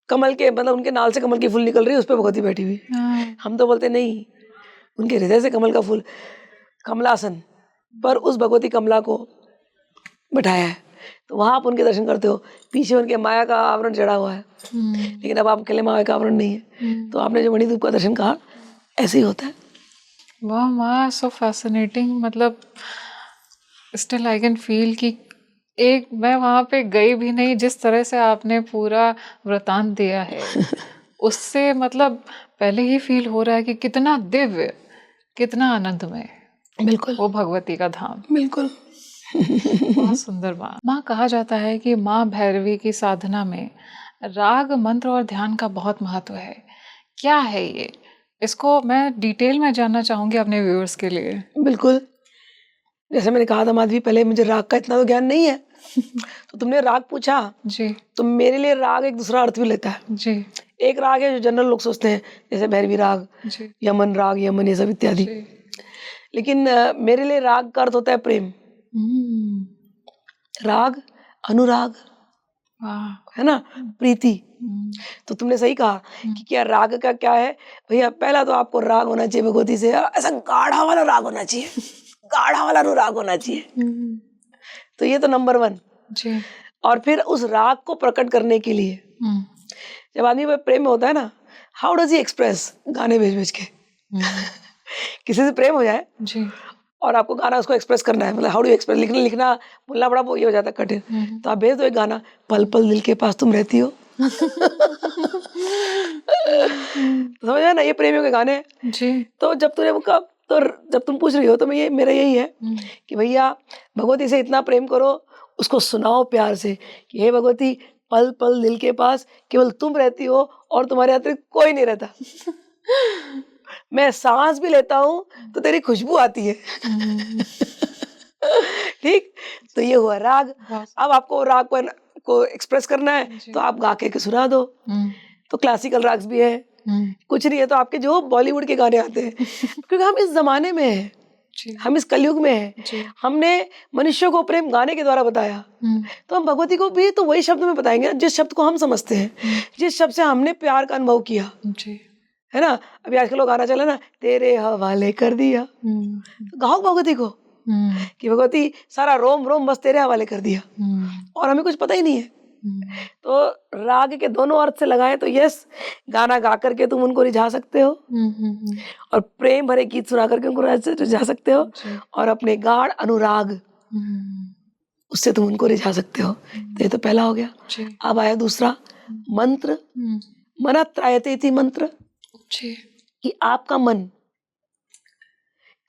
कमल के, मतलब उनके नाल से कमल की फूल निकल रही है, उस पर भगवती बैठी हुई। हम तो बोलते नहीं, उनके हृदय से कमल का फूल, कमलासन पर उस भगवती कमला को बैठाया है। तो वहां आप उनके दर्शन करते हो, पीछे उनके माया का आवरण चढ़ा हुआ है, लेकिन अब आप अकेले माया का आवरण नहीं है। तो आपने जो मणिद्वीप का दर्शन कहा, ऐसे ही होता है। वाह माँ, सो फैसिनेटिंग। मतलब स्टिल आई कैन फील कि एक, मैं वहाँ पे गई भी नहीं, जिस तरह से आपने पूरा वृतांत दिया है उससे मतलब पहले ही फील हो रहा है कि कितना दिव्य, कितना आनंदमय। बिल्कुल, वो भगवती का धाम। बिल्कुल बहुत सुंदर बात। माँ, कहा जाता है कि माँ भैरवी की साधना में राग, मंत्र और ध्यान का बहुत महत्व है। क्या है ये? इसको मैं डिटेल में जानना चाहूंगी अपने व्यूअर्स के लिए। बिल्कुल, जैसे मैंने कहा था माधवी, पहले मुझे राग का इतना तो ज्ञान नहीं है तो तुमने राग पूछा जी, तो मेरे लिए राग एक दूसरा अर्थ भी लेता है जी। एक राग है जो जनरल लोग सोचते हैं, जैसे भैरवी राग, यमन राग, यमन, ये सब इत्यादि, लेकिन मेरे लिए राग का अर्थ होता है प्रेम। राग, अनुराग, वाह। है ना, प्रीति। तो तुमने सही कहा कि क्या राग का क्या है भैया। पहला तो आपको राग होना चाहिए भगवती से, ऐसा गाढ़ा वाला राग होना चाहिए, गाढ़ा वाला राग होना चाहिए। तो ये तो नंबर 1 जी। और फिर उस राग को प्रकट करने के लिए जब आदमी प्रेम में होता है ना, हाउ डज ही एक्सप्रेस, गाने भेज भेज के। किसी से प्रेम हो जाए जी। और आपको गाना उसको एक्सप्रेस करना है, मतलब हाउ डू एक्सप्रेस, लिखना बोलना बड़ा वो ये हो जाता है कठिन। तो आप भेज दो एक गाना, पल पल दिल के पास तुम रहती हो। समझ आया ना, ये प्रेमियों के गाने हैं। जी। तो जब तूने वो कब, तो जब तुम पूछ रही हो तो मैं मेरा यही है कि भैया भगवती से इतना प्रेम करो, उसको सुनाओ प्यार से कि हे भगवती, पल पल दिल के पास केवल तुम रहती हो और तुम्हारे अतिरिक्त कोई नहीं रहता। मैं सांस भी लेता हूँ तो तेरी खुशबू आती है। ठीक, तो ये हुआ राग। अब आपको राग को एक्सप्रेस करना है तो आप गा के सुना दो। तो क्लासिकल राग्स भी है, कुछ नहीं है तो आपके जो बॉलीवुड के गाने आते हैं, क्योंकि हम इस जमाने में हैं, हम इस कलयुग में हैं। हमने मनुष्य को प्रेम गाने के द्वारा बताया, तो हम भगवती को भी तो वही शब्द में बताएंगे जिस शब्द को हम समझते हैं, जिस शब्द से हमने प्यार का अनुभव किया, है ना। अभी आजकल लोग गाना चला ना, तेरे हवाले कर दिया, तो गाओ भगवती को कि भगवती सारा रोम रोम बस तेरे हवाले कर दिया, और हमें कुछ पता ही नहीं है। तो राग के दोनों अर्थ से लगाएं तो यस, गाना गा करके तुम उनको रिझा सकते हो, और प्रेम भरे गीत सुना करके उनको रिझा सकते हो, और अपने गाढ़ अनुराग उससे तुम उनको रिझा सकते हो। तो ये तो पहला हो गया। अब आया दूसरा मंत्र, मनात्रायते इति मंत्र, कि आपका मन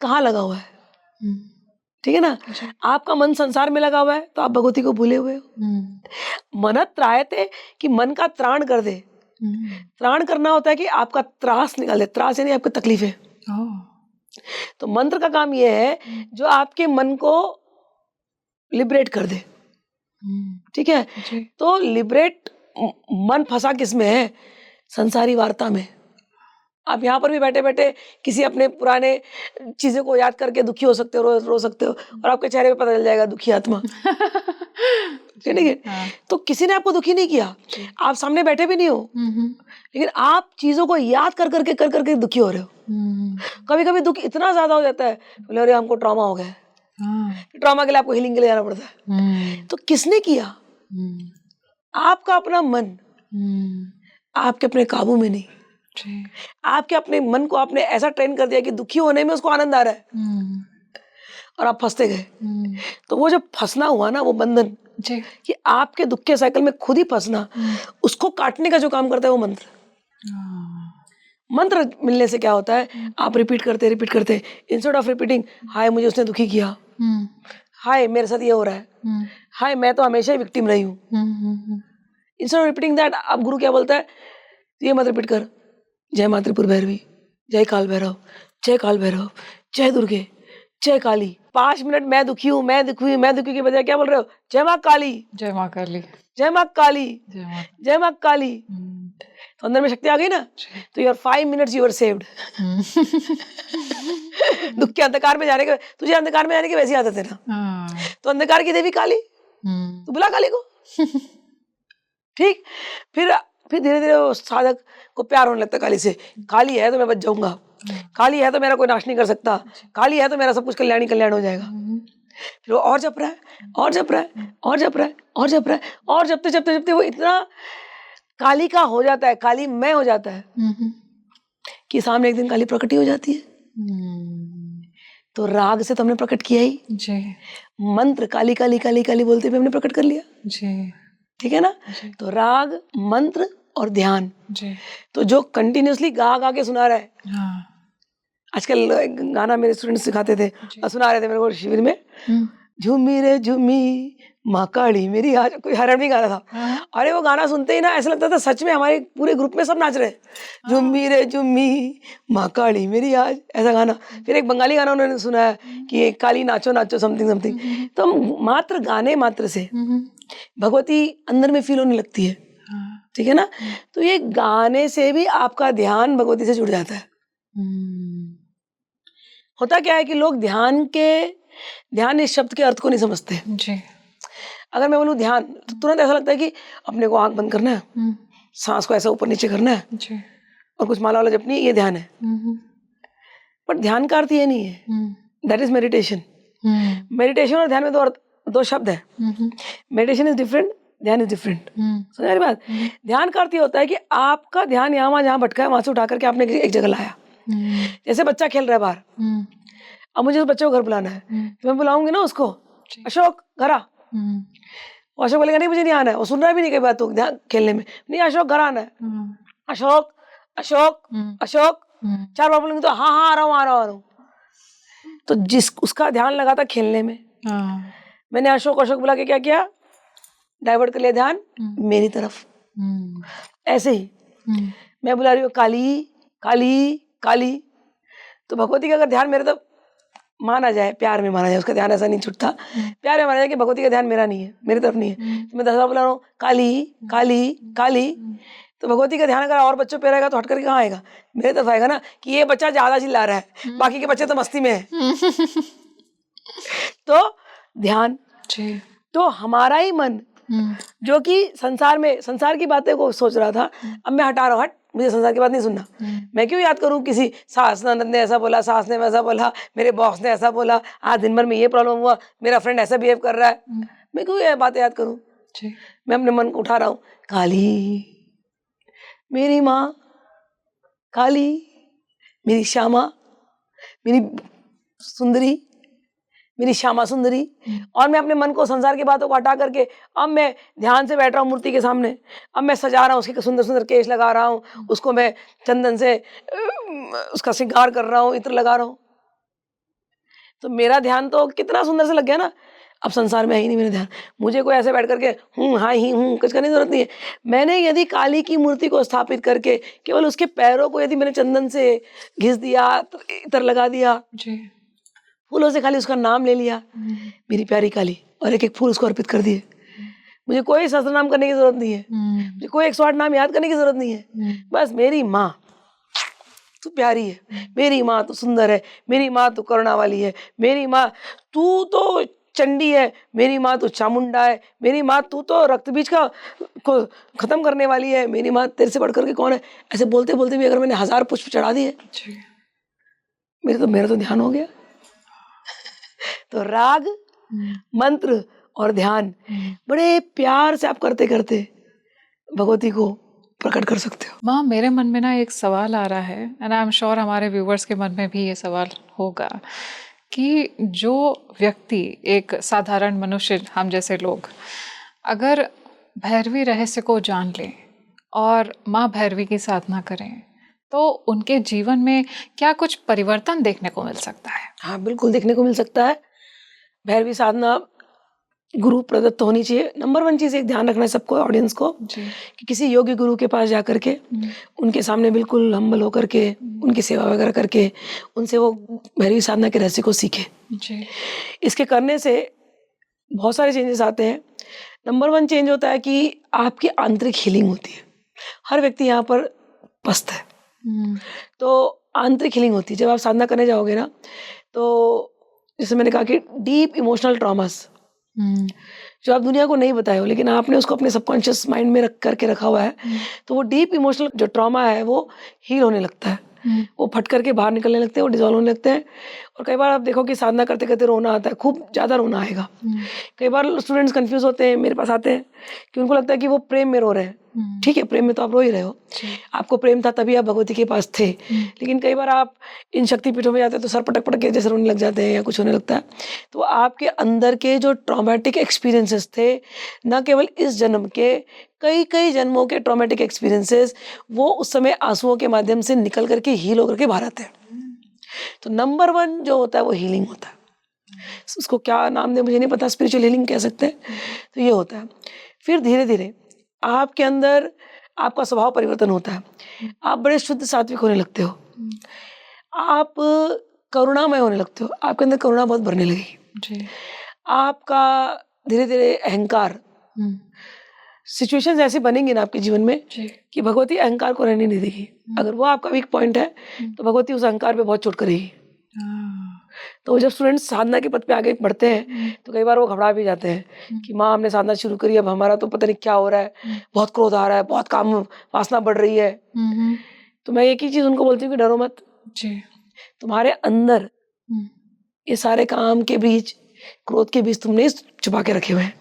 कहाँ लगा हुआ है। ठीक है ना, आपका मन संसार में लगा हुआ है तो आप भगवती को भूले हुए हो। मनात्रायते कि मन का त्राण कर दे। त्राण करना होता है कि आपका त्रास निकाल दे, त्रास यानी आपकी तकलीफें। तो मंत्र का काम यह है जो आपके मन को लिबरेट कर दे। ठीक है, तो लिबरेट मन फंसा किसमें है, संसारी वार्ता में। आप यहाँ पर भी बैठे बैठे किसी अपने पुराने चीजों को याद करके दुखी हो सकते हो, रो सकते हो, और आपके चेहरे पे पता चल जाएगा दुखी आत्मा। ठीक है, तो किसी ने आपको दुखी नहीं किया, आप सामने बैठे भी नहीं हो, लेकिन आप चीजों को याद कर करके दुखी हो रहे हो। कभी कभी दुख इतना ज्यादा हो जाता है, बोले अरे हमको ट्रॉमा हो गया, ट्रॉमा के लिए आपको हीलिंग के लिए जाना पड़ता है। तो किसने किया, आपका अपना मन, आपके अपने काबू में नहीं। आपके अपने मन को आपने ऐसा ट्रेन कर दिया कि दुखी होने में उसको आनंद आ रहा है, और आप फंसते गए। तो वो जब फंसना हुआ ना, वो बंधन कि आपके दुख के साइकिल में खुद ही फंसना, उसको काटने का जो काम करता है वो मंत्र। मंत्र मिलने से क्या होता है, आप रिपीट करते इंस्टेड ऑफ रिपीटिंग हाय मुझे उसने दुखी किया, हाय मेरे साथ ये हो रहा है, हाय मैं तो हमेशा ही विक्टिम रही हूँ, इंस्टेड ऑफ रिपीटिंग दैट, आप गुरु क्या बोलता है, ये मत रिपीट कर, जय माँ त्रिपुर भैरवी, जय काल भैरव, जय काल भैरव, जय दुर्गे, जय काली। 5 मिनट मैं दुखी हूँ, मैं दुखी के बजाय क्या बोल रहे हो, जय माँ काली, जय माँ काली, जय माँ काली, जय माँ काली। तो अंदर में शक्ति आ गई ना, तो your 5 minutes you are saved. दुख के अंधकार में जाने के, तुझे अंधकार में जाने की वैसी आदत है ना, तो अंधकार की देवी काली, तो बुला काली को। ठीक, फिर धीरे धीरे वो साधक को प्यार होने लगता काली से, काली है तो मैं बच जाऊंगा, काली है तो मेरा कोई नाश नहीं कर सकता, काली है तो मेरा सब कुछ कल्याण हो जाएगा। फिर वो और जप रहा है और जप रहा है और जप रहा है और जप रहा है, और जपते जपते जपते वो इतना काली का हो जाता है, काली मैं हो जाता है, कि सामने एक दिन काली प्रकट हो जाती है। तो राग से तो हमने प्रकट किया ही जी, मंत्र काली काली काली काली बोलते हुए हमने प्रकट कर लिया जी। ठीक है ना, तो राग, मंत्र और ध्यान जी। तो जो कंटिन्यूअसली गा गा के सुना रहा है, आजकल गाना मेरे स्टूडेंट सिखाते थे और सुना रहे थे मेरे को शिविर में, झूमी रे झूमी माँ काली मेरी आज, कोई हरियाणवी गाना था। अरे वो गाना सुनते ही ना ऐसा लगता था सच में हमारे पूरे ग्रुप में सब नाच रहे, झूमी रे झूमी माँ काली मेरी आज, ऐसा गाना। फिर एक बंगाली गाना उन्होंने सुनाया कि काली नाचो नाचो समथिंग समथिंग। तो मात्र गाने मात्र से भगवती अंदर में फील होने लगती है। ठीक है ना, तो ये गाने से भी आपका ध्यान भगवती से जुड़ जाता है। होता क्या है कि लोग ध्यान इस शब्द के अर्थ को नहीं समझते जी। अगर मैं बोलूँ ध्यान तो तुरंत ऐसा लगता है कि अपने को आंख बंद करना है, सांस को ऐसा ऊपर नीचे करना है जी। और कुछ माला वाला जपनी है, ये ध्यान है। बट ध्यान का अर्थ ये नहीं है, दैट इज मेडिटेशन। मेडिटेशन और ध्यान में दो शब्द है। मेडिटेशन इज डिफरेंट, ध्यान इज डिफरेंट। समझ रही बात? ध्यान का अर्थ ये होता है कि आपका ध्यान यहाँ वहाँ जहाँ भटका है वहां से उठा करके आपने एक जगह लाया। जैसे बच्चा खेल रहा है बाहर, अब मुझे उस बच्चे को घर बुलाना है, तो मैं बुलाऊंगी ना उसको, अशोक घर आ। वो अशोक बोलेगा नहीं मुझे नहीं आना है, वो सुन रहा भी नहीं कई बात तो ध्यान खेलने में, नहीं अशोक घर आना है, अशोक अशोक अशोक 4 बार बोलेंगे तो हाँ हाँ आ रहा हूँ। तो जिस उसका ध्यान लगा था खेलने में, मैंने अशोक अशोक बुला के क्या किया, डाइवर्ट कर लिया ध्यान मेरी तरफ। ऐसे ही मैं बुला रही हूँ काली काली काली, तो भगवती का अगर ध्यान मेरे तरफ माना जाए, प्यार में माना जाए, उसका ध्यान ऐसा नहीं छूटता, प्यार में माना जाए कि भगवती का ध्यान मेरा नहीं है, मेरी तरफ नहीं है, तो मैं 10 बार बुला रहा हूँ काली काली काली, तो भगवती का ध्यान अगर और बच्चों पे रहेगा तो हट करके कहाँ आएगा, मेरे तरफ आएगा ना, कि ये बच्चा ज्यादा चिल्ला रहा है, बाकी के बच्चे तो मस्ती में है। तो ध्यान, तो हमारा ही मन जो कि संसार की बातें को सोच रहा था, अब मैं हटा रहा हूँ, हट मुझे संसार की बात नहीं सुनना। मैं क्यों याद करूँ किसी सास ने ऐसा बोला, सास ने वैसा बोला, मेरे बॉस ने ऐसा बोला, आज दिन भर में ये प्रॉब्लम हुआ, मेरा फ्रेंड ऐसा बिहेव कर रहा है, मैं क्यों ये बातें याद करूँ? मैं अपने मन को उठा रहा हूँ, काली मेरी माँ, काली मेरी श्यामा, मेरी सुंदरी, मेरी श्यामा सुंदरी, और मैं अपने मन को संसार की बातों को हटा करके अब मैं ध्यान से बैठ रहा हूँ मूर्ति के सामने, अब मैं सजा रहा हूँ, उसके सुंदर सुंदर केश लगा रहा हूँ, उसको मैं चंदन से उसका श्रृंगार कर रहा हूँ, इत्र लगा रहा हूँ, तो मेरा ध्यान तो कितना सुंदर से लग गया ना। अब संसार में है ही नहीं मेरा ध्यान, मुझे कोई ऐसे बैठ करके हाँ ही कुछ करने की जरूरत नहीं है। मैंने यदि काली की मूर्ति को स्थापित करके केवल उसके पैरों को यदि मैंने चंदन से घिस दिया, इत्र लगा दिया, फूलों से खाली उसका नाम ले लिया, मेरी प्यारी काली, और एक एक फूल उसको अर्पित कर दिए, मुझे कोई सहस्त्र नाम करने की जरूरत नहीं है, मुझे कोई 108 नाम याद करने की जरूरत नहीं है, बस मेरी माँ तू प्यारी है, मेरी माँ तू सुंदर है, मेरी माँ तू करुणा वाली है, मेरी माँ तू तो चंडी है, मेरी माँ तू चामुंडा है, मेरी माँ तू तो रक्त बीज का को खत्म करने वाली है, मेरी माँ तेरे से बढ़कर के कौन है। ऐसे बोलते बोलते भी अगर मैंने 1000 पुष्प चढ़ा दिए, मेरा तो ध्यान हो गया। तो राग, मंत्र और ध्यान बड़े प्यार से आप करते करते भगवती को प्रकट कर सकते हो। माँ, मेरे मन में ना एक सवाल आ रहा है, एंड आई एम श्योर हमारे व्यूवर्स के मन में भी ये सवाल होगा कि जो व्यक्ति, एक साधारण मनुष्य, हम जैसे लोग, अगर भैरवी रहस्य को जान लें और माँ भैरवी की साधना करें तो उनके जीवन में क्या कुछ परिवर्तन देखने को मिल सकता है? हाँ, बिल्कुल देखने को मिल सकता है। भैरवी साधना गुरु प्रदत्त होनी चाहिए। नंबर 1 चीज़ एक ध्यान रखना है सबको, ऑडियंस को, कि किसी योग्य गुरु के पास जा करके उनके सामने बिल्कुल हम्बल होकर के उनकी सेवा वगैरह करके उनसे वो भैरवी साधना के रहस्य को सीखे। इसके करने से बहुत सारे चेंजेस आते हैं। नंबर 1 चेंज होता है कि आपकी आंतरिक हीलिंग होती है। हर व्यक्ति यहाँ पर पस्त है, तो आंतरिक हीलिंग होती है। जब आप साधना करने जाओगे ना, तो जैसे मैंने कहा कि डीप इमोशनल ट्रॉमास जो आप दुनिया को नहीं बताए हो, लेकिन आपने उसको अपने सबकॉन्शियस माइंड में रख करके रखा हुआ है, तो वो डीप इमोशनल जो ट्रॉमा है वो हील होने लगता है, वो फट करके बाहर निकलने लगते हैं, वो डिजॉल्व होने लगते हैं। और कई बार आप देखो कि साधना करते करते रोना आता है, खूब ज़्यादा रोना आएगा। कई बार स्टूडेंट्स कंफ्यूज होते हैं, मेरे पास आते हैं कि उनको लगता है कि वो प्रेम में रो रहे हैं। ठीक है, प्रेम में तो आप रो ही रहे हो, आपको प्रेम था तभी आप भगवती के पास थे, लेकिन कई बार आप इन शक्तिपीठों में जाते हैं तो सर पटक पटक के जैसे रोने लग जाते हैं या कुछ होने लगता है। तो आपके अंदर के जो ट्रॉमेटिक एक्सपीरियंसेस थे, न केवल इस जन्म के, कई कई जन्मों के ट्रॉमेटिक एक्सपीरियंसेस, वो उस समय आंसुओं के माध्यम से निकल करके हील होकर के बाहर आते हैं। तो नंबर 1 जो होता है वो हीलिंग होता है। उसको क्या नाम दे मुझे नहीं पता, स्पिरिचुअल हीलिंग कह सकते हैं। तो ये होता है। फिर धीरे धीरे आपके अंदर आपका स्वभाव परिवर्तन होता है, आप बड़े शुद्ध सात्विक होने लगते हो, आप करुणामय होने लगते हो, आपके अंदर करुणा बहुत बढ़ने लगेगी। आपका धीरे धीरे अहंकार, सिचुएशंस ऐसी बनेंगी ना आपके जीवन में कि भगवती अहंकार को रहने नहीं देगी। अगर वो आपका वीक पॉइंट है तो भगवती उस अहंकार पे बहुत चोट करेगी। तो जब स्टूडेंट्स साधना के पथ पे आगे बढ़ते हैं तो कई बार वो घबरा भी जाते हैं कि माँ हमने साधना शुरू करी, अब हमारा तो पता नहीं क्या हो रहा है, बहुत क्रोध आ रहा है, बहुत काम वासना बढ़ रही है। तो मैं एक ही चीज़ उनको बोलती हूँ कि डरो मत जी। तुम्हारे अंदर ये सारे काम के बीच, क्रोध के बीच तुमने छुपा के रखे हुए हैं,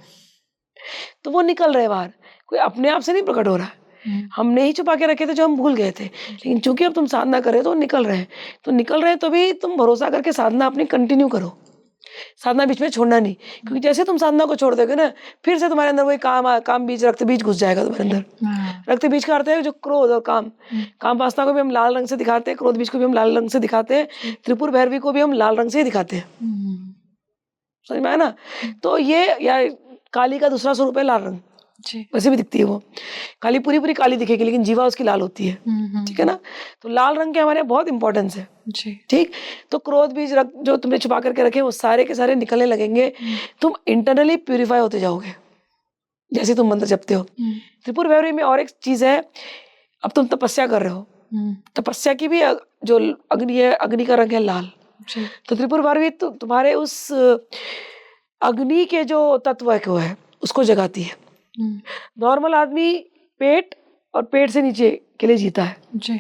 तो वो निकल रहे बाहर, कोई अपने आप से नहीं प्रकट हो रहा है। हमने ही छुपा के रखे थे जो हम भूल गए थे, लेकिन चूंकि अब तुम साधना कर रहे हो तो निकल रहे हैं, तो निकल रहे हैं तो भी तुम भरोसा करके साधना अपनी कंटिन्यू करो, साधना बीच में छोड़ना नहीं, क्योंकि जैसे तुम साधना को छोड़ दोगे ना, फिर से तुम्हारे अंदर वही काम बीज रक्त बीज घुस जाएगा तुम्हारे अंदर। रक्त बीज का अर्थ है जो क्रोध और काम वासना को भी हम लाल रंग से दिखाते हैं, क्रोध बीज को भी हम लाल रंग से दिखाते हैं, त्रिपुर भैरवी को भी हम लाल रंग से ही दिखाते हैं। समझ में आया ना? तो ये या काली का दूसरा स्वरूप है लाल रंग, वैसे भी दिखती है वो, काली पूरी काली दिखेगी लेकिन जीवा उसकी लाल होती है। ठीक है ना? तो लाल रंग के हमारे बहुत इंपॉर्टेंस है। ठीक, तो क्रोध बीज जो तुमने छुपा करके रखे वो सारे के सारे निकलने लगेंगे, तुम इंटरनली प्यूरिफाई होते जाओगे जैसे तुम मंत्र जपते हो। त्रिपुर भैरवी में और एक चीज है, अब तुम तपस्या कर रहे हो, तपस्या की भी जो अग्नि है, अग्नि का रंग है लाल। तो त्रिपुर भैरवी तुम्हारे उस अग्नि के जो तत्व है उसको जगाती है। नॉर्मल आदमी पेट और पेट से नीचे के लिए जीता है जी।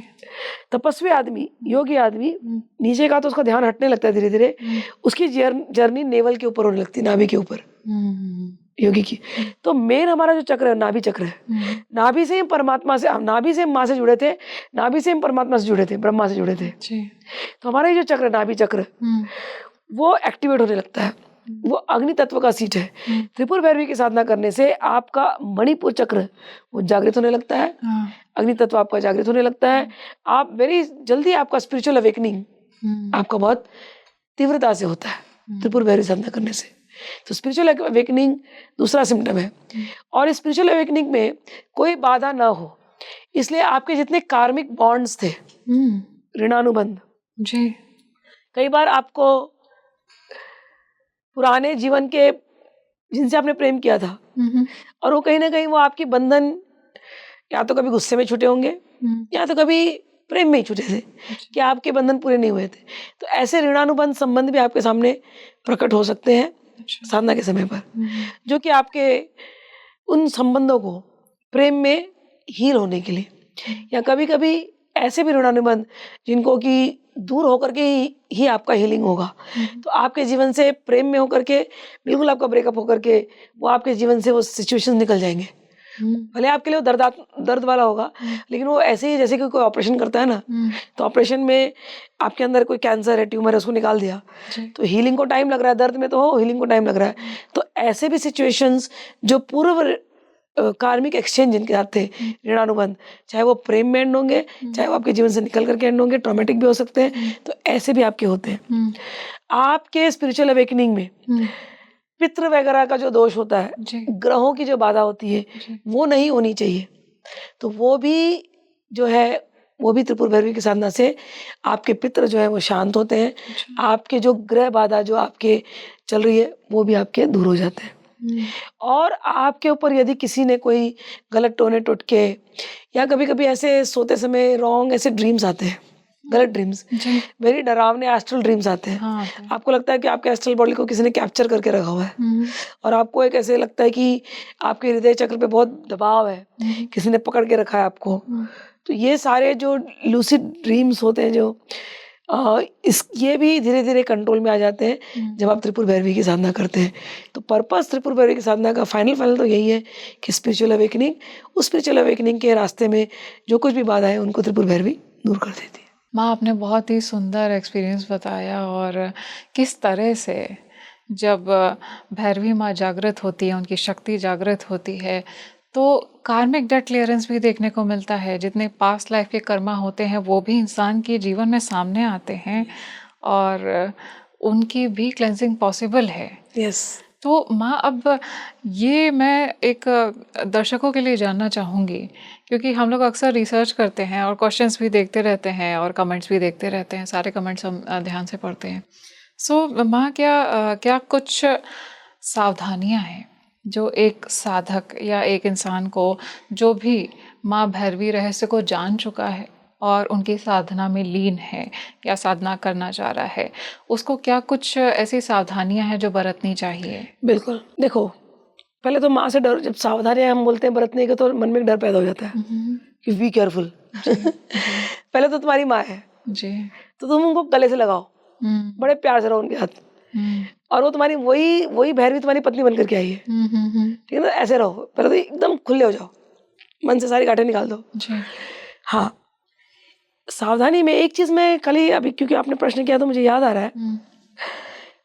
तपस्वी आदमी, योगी आदमी, नीचे का तो उसका ध्यान हटने लगता है धीरे धीरे, उसकी जर्नी नेवल के ऊपर होने लगती है, नाभि के ऊपर, योगी की। तो मेन हमारा जो चक्र है नाभि चक्र है, नाभि से हम परमात्मा से, नाभि से हम माँ से जुड़े थे, नाभि से हम परमात्मा से जुड़े थे, ब्रह्मा से जुड़े थे। तो हमारा ये जो चक्र नाभि चक्र वो एक्टिवेट होने लगता है, वो अग्नि तत्व का सीट है। त्रिपुर भैरवी की साधना करने से आपका मणिपुर चक्र वो जागृत होने लगता है, अग्नि तत्व आपका जागृत होने लगता है, आप वेरी जल्दी आपका स्पिरिचुअल अवेकनिंग आपका बहुत तीव्रता से होता है त्रिपुर भैरवी साधना करने से। तो स्पिरिचुअल अवेकनिंग दूसरा सिम्टम है, और स्पिरिचुअल अवेकनिंग में कोई बाधा ना हो, इसलिए आपके जितने कार्मिक बॉन्ड्स थे, ऋणानुबंध जी, कई बार आपको पुराने जीवन के जिनसे आपने प्रेम किया था और वो कहीं ना कहीं वो आपकी बंधन या तो कभी गुस्से में छूटे होंगे या तो कभी प्रेम में ही छूटे थे कि आपके बंधन पूरे नहीं हुए थे, तो ऐसे ऋणानुबंध संबंध भी आपके सामने प्रकट हो सकते हैं साधना के समय पर, जो कि आपके उन संबंधों को प्रेम में हील होने के लिए, या कभी कभी ऐसे भी ऋणानुबंध जिनको कि दूर होकर के ही आपका हीलिंग होगा। तो आपके जीवन से प्रेम में होकर के बिल्कुल आपका ब्रेकअप होकर के वो आपके जीवन से वो सिचुएशन निकल जाएंगे, भले आपके लिए वो दर्द वाला होगा, लेकिन वो ऐसे ही जैसे कि कोई ऑपरेशन करता है ना, तो ऑपरेशन में आपके अंदर कोई कैंसर है, ट्यूमर है, उसको निकाल दिया तो हीलिंग को टाइम लग रहा है, दर्द में तो हो हीलिंग को टाइम लग रहा है। तो ऐसे भी सिचुएशंस जो पूर्व कार्मिक एक्सचेंज जिनके साथ थे ऋणानुबंध, चाहे वो प्रेम में एंड होंगे, चाहे वो आपके जीवन से निकल करके एंड होंगे, ट्रॉमेटिक भी हो सकते हैं, तो ऐसे भी आपके होते हैं। आपके स्पिरिचुअल अवेकनिंग में पितृ वगैरह का जो दोष होता है, ग्रहों की जो बाधा होती है, वो नहीं होनी चाहिए। तो वो भी जो है वो भी त्रिपुर भैरवी की साधना से आपके पितृ जो है वो शांत होते हैं, आपके जो ग्रह बाधा जो आपके चल रही है वो भी आपके दूर हो जाते हैं। और आपके ऊपर यदि किसी ने कोई गलत टोने टोटके या कभी कभी ऐसे सोते समय रॉन्ग ऐसे ड्रीम्स आते हैं, गलत ड्रीम्स, वेरी डरावने एस्ट्रल ड्रीम्स आते हैं। हाँ, आपको लगता है कि आपके एस्ट्रल बॉडी को किसी ने कैप्चर करके रखा हुआ है और आपको एक ऐसे लगता है कि आपके हृदय चक्र पे बहुत दबाव है, किसी ने पकड़ के रखा है आपको। तो ये सारे जो लूसिड ड्रीम्स होते हैं जो ये भी धीरे धीरे कंट्रोल में आ जाते हैं जब आप त्रिपुर भैरवी की साधना करते हैं। तो पर्पस त्रिपुर भैरवी की साधना का फाइनल तो यही है कि स्पिरिचुअल अवेकनिंग, उस स्पिरिचुअल अवेकनिंग के रास्ते में जो कुछ भी बाधा है उनको त्रिपुर भैरवी दूर कर देती है। माँ, आपने बहुत ही सुंदर एक्सपीरियंस बताया, और किस तरह से जब भैरवी माँ जागृत होती है, उनकी शक्ति जागृत होती है, तो कार्मिक डेट क्लियरेंस भी देखने को मिलता है। जितने पास्ट लाइफ के कर्मा होते हैं वो भी इंसान के जीवन में सामने आते हैं और उनकी भी क्लेंजिंग पॉसिबल है। यस। तो माँ, अब ये मैं एक दर्शकों के लिए जानना चाहूँगी, क्योंकि हम लोग अक्सर रिसर्च करते हैं और क्वेश्चंस भी देखते रहते हैं और कमेंट्स भी देखते रहते हैं, सारे कमेंट्स हम ध्यान से पढ़ते हैं। सो माँ, क्या कुछ सावधानियाँ हैं जो एक साधक या एक इंसान को जो भी माँ भैरवी रहस्य को जान चुका है और उनकी साधना में लीन है या साधना करना चाह रहा है, उसको क्या कुछ ऐसी सावधानियां हैं जो बरतनी चाहिए? बिल्कुल, देखो पहले तो माँ से डर, जब सावधानियां हम बोलते हैं बरतने का तो मन में एक डर पैदा हो जाता है कि बी केयरफुल। पहले तो तुम्हारी माँ है जी। तो तुम उनको गले से लगाओ, बड़े प्यार से रहो उनके हाथ, और वो तुम्हारी वही भैरवी तुम्हारी पत्नी बनकर के आई है, ठीक है ना? ऐसे रहो, पहले तो एकदम खुले हो जाओ, मन से सारी गांठें निकाल दो। हाँ, सावधानी में एक चीज मैं कल ही, अभी क्योंकि आपने प्रश्न किया तो मुझे याद आ रहा है,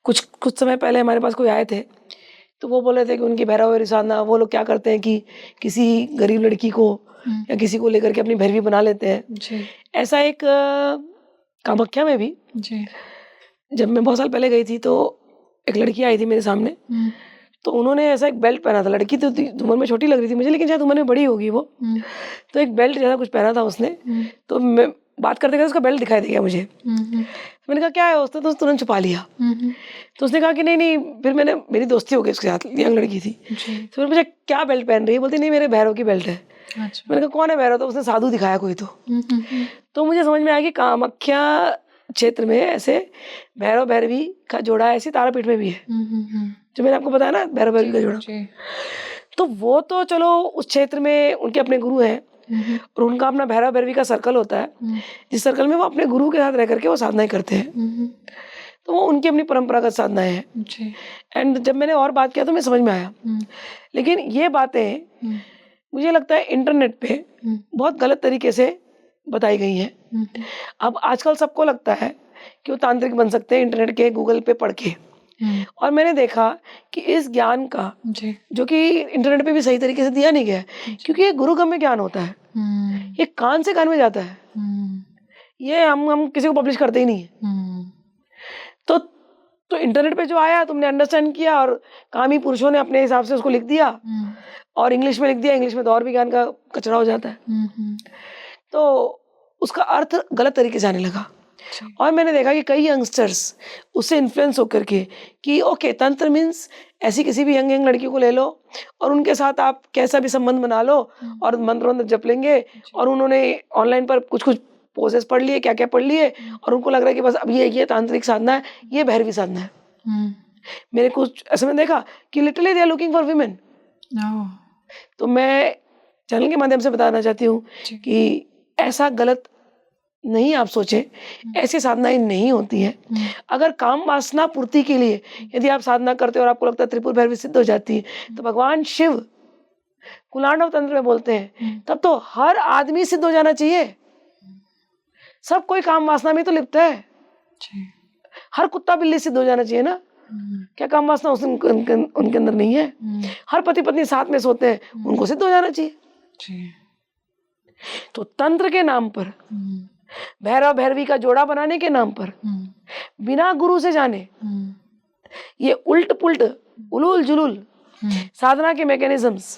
कुछ समय पहले हमारे पास कोई आए थे तो वो बोल रहे थे कि उनकी भैरवी साधना, वो लोग क्या करते हैं कि किसी गरीब लड़की को या किसी को लेकर के अपनी भैरवी बना लेते हैं। ऐसा एक कामाख्या में भी जब मैं बहुत साल पहले गई थी तो एक लड़की आई थी मेरे सामने, तो उन्होंने ऐसा एक बेल्ट पहना था। लड़की तो उम्र में छोटी लग रही थी मुझे, लेकिन शायद उम्र में बड़ी होगी वो। तो एक बेल्ट जैसा कुछ पहना था उसने, तो मैं बात करते करते उसका बेल्ट दिखाई दे गया मुझे। मैंने कहा क्या है, उसने तो तुरंत छुपा लिया। तो उसने कहा कि नहीं, फिर मेरी दोस्ती हो गई उसके साथ, यंग लड़की थी। तो फिर मुझे क्या बेल्ट पहन रही है, बोलती नहीं मेरे भैरव की बेल्ट है। मैंने कहा कौन है भैरव? तो उसने साधु दिखाया कोई। तो मुझे समझ में आया कि कामाख्या क्षेत्र में ऐसे भैरव भैरवी का जोड़ा ऐसी तारापीठ में भी है, जो मैंने आपको बताया ना, भैरव भैरवी का जोड़ा। तो वो तो चलो उस क्षेत्र में उनके अपने गुरु हैं और उनका अपना भैरव भैरवी का सर्कल होता है, जिस सर्कल में वो अपने गुरु के साथ रह करके वो साधनाएं करते हैं। तो वो उनकी अपनी परंपरागत साधनाएं हैं। एंड जब मैंने और बात किया तो मैं समझ में आया। लेकिन ये बातें मुझे लगता है इंटरनेट पे बहुत गलत तरीके से बताई गई हैं। अब आजकल सबको लगता है कि वो तांत्रिक बन सकते हैं इंटरनेट के, गूगल पे पढ़ के। और मैंने देखा कि इस ज्ञान का जो कि इंटरनेट पे भी सही तरीके से दिया नहीं गया है, क्योंकि ये गुरुगम्य ज्ञान होता है, ये कान से कान में जाता है, ये हम किसी को पब्लिश करते ही नहीं है। तो इंटरनेट पे जो आया तुमने अंडरस्टैंड किया और कामी पुरुषों ने अपने हिसाब से उसको लिख दिया और इंग्लिश में लिख दिया। इंग्लिश में तो और भी ज्ञान का कचरा हो जाता है, तो उसका अर्थ गलत तरीके से आने लगा। और मैंने देखा कि कई यंगस्टर्स उससे इन्फ्लुएंस होकर के कि ओके तंत्र मीन्स ऐसी किसी भी यंग लड़की को ले लो और उनके साथ आप कैसा भी संबंध बना लो और मंत्रों जप लेंगे। और उन्होंने ऑनलाइन पर कुछ पोजेस पढ़ लिए, क्या क्या पढ़ लिए, और उनको लग रहा है कि बस अब ये तांत्रिक साधना है, ये भैरवी साधना है। मेरे कुछ ऐसे में देखा कि literally they are looking for women. तो मैं चैनल के माध्यम से बताना चाहती हूँ कि ऐसा गलत नहीं आप सोचें, ऐसी साधनाएं नहीं होती हैं। अगर काम वासना पूर्ति के लिए यदि आप साधना करते हो और आपको लगता है त्रिपुर भैरवी सिद्ध हो जाती है, तो भगवान शिव कुलांडव तंत्र में बोलते हैं तब तो हर आदमी सिद्ध हो जाना चाहिए। सब कोई काम वासना में तो लिप्त है, हर कुत्ता बिल्ली सिद्ध हो जाना चाहिए ना। क्या काम वासना उनके अंदर नहीं है? हर पति पत्नी साथ में सोते हैं, उनको सिद्ध हो जाना चाहिए। तो तंत्र के नाम पर, भैरव भैरवी का जोड़ा बनाने के नाम पर, बिना गुरु से जाने ये उल्ट पुल्ट उलूल जुलूल साधना के मैकेनिज्म्स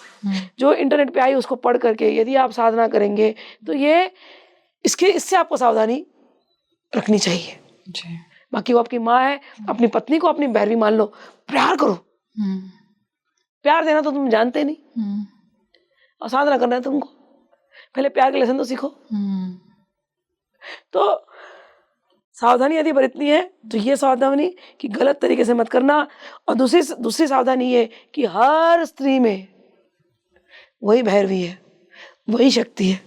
जो इंटरनेट पे आई उसको पढ़ करके यदि आप साधना करेंगे तो ये इससे आपको सावधानी रखनी चाहिए। बाकी वो आपकी माँ है, अपनी पत्नी को अपनी भैरवी मान लो, प्यार करो। प्यार देना तो तुम जानते नहीं और साधना करना है तुमको, पहले प्यार के लेसन तो सीखो। तो सावधानी यदि बरतनी है तो ये सावधानी कि गलत तरीके से मत करना। और दूसरी सावधानी ये कि हर स्त्री में वही भैरवी है, वही शक्ति है।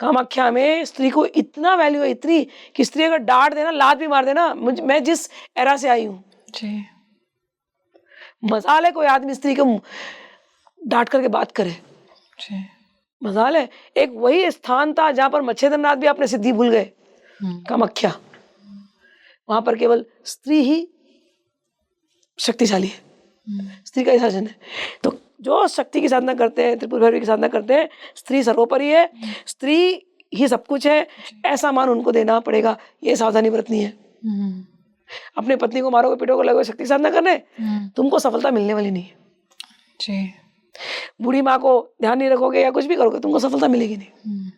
कामाख्या में स्त्री को इतना वैल्यू है, इतनी कि स्त्री अगर डांट देना, लात भी मार देना। मैं जिस एरा से आई हूँ, मजाल है कोई आदमी स्त्री को डांट करके बात करे, मजाल है। एक वही स्थान था जहां पर मच्छेंद्रनाथ भी अपने सिद्धि भूल गए, कामाख्या। वहां पर केवल स्त्री ही शक्तिशाली है, स्त्री का ही शासन है। तो जो शक्ति की साधना करते हैं, त्रिपुर भैरवी की साधना करते हैं, स्त्री सर्वोपरि है, स्त्री ही सब कुछ है, ऐसा मान उनको देना पड़ेगा। ये सावधानी बरतनी है। अपने पत्नी को मारोगे पीटोगे लगोगे शक्ति साधना करने, तुमको सफलता मिलने वाली नहीं है। बूढ़ी माँ को ध्यान नहीं रखोगे या कुछ भी करोगे, तुमको सफलता मिलेगी नहीं।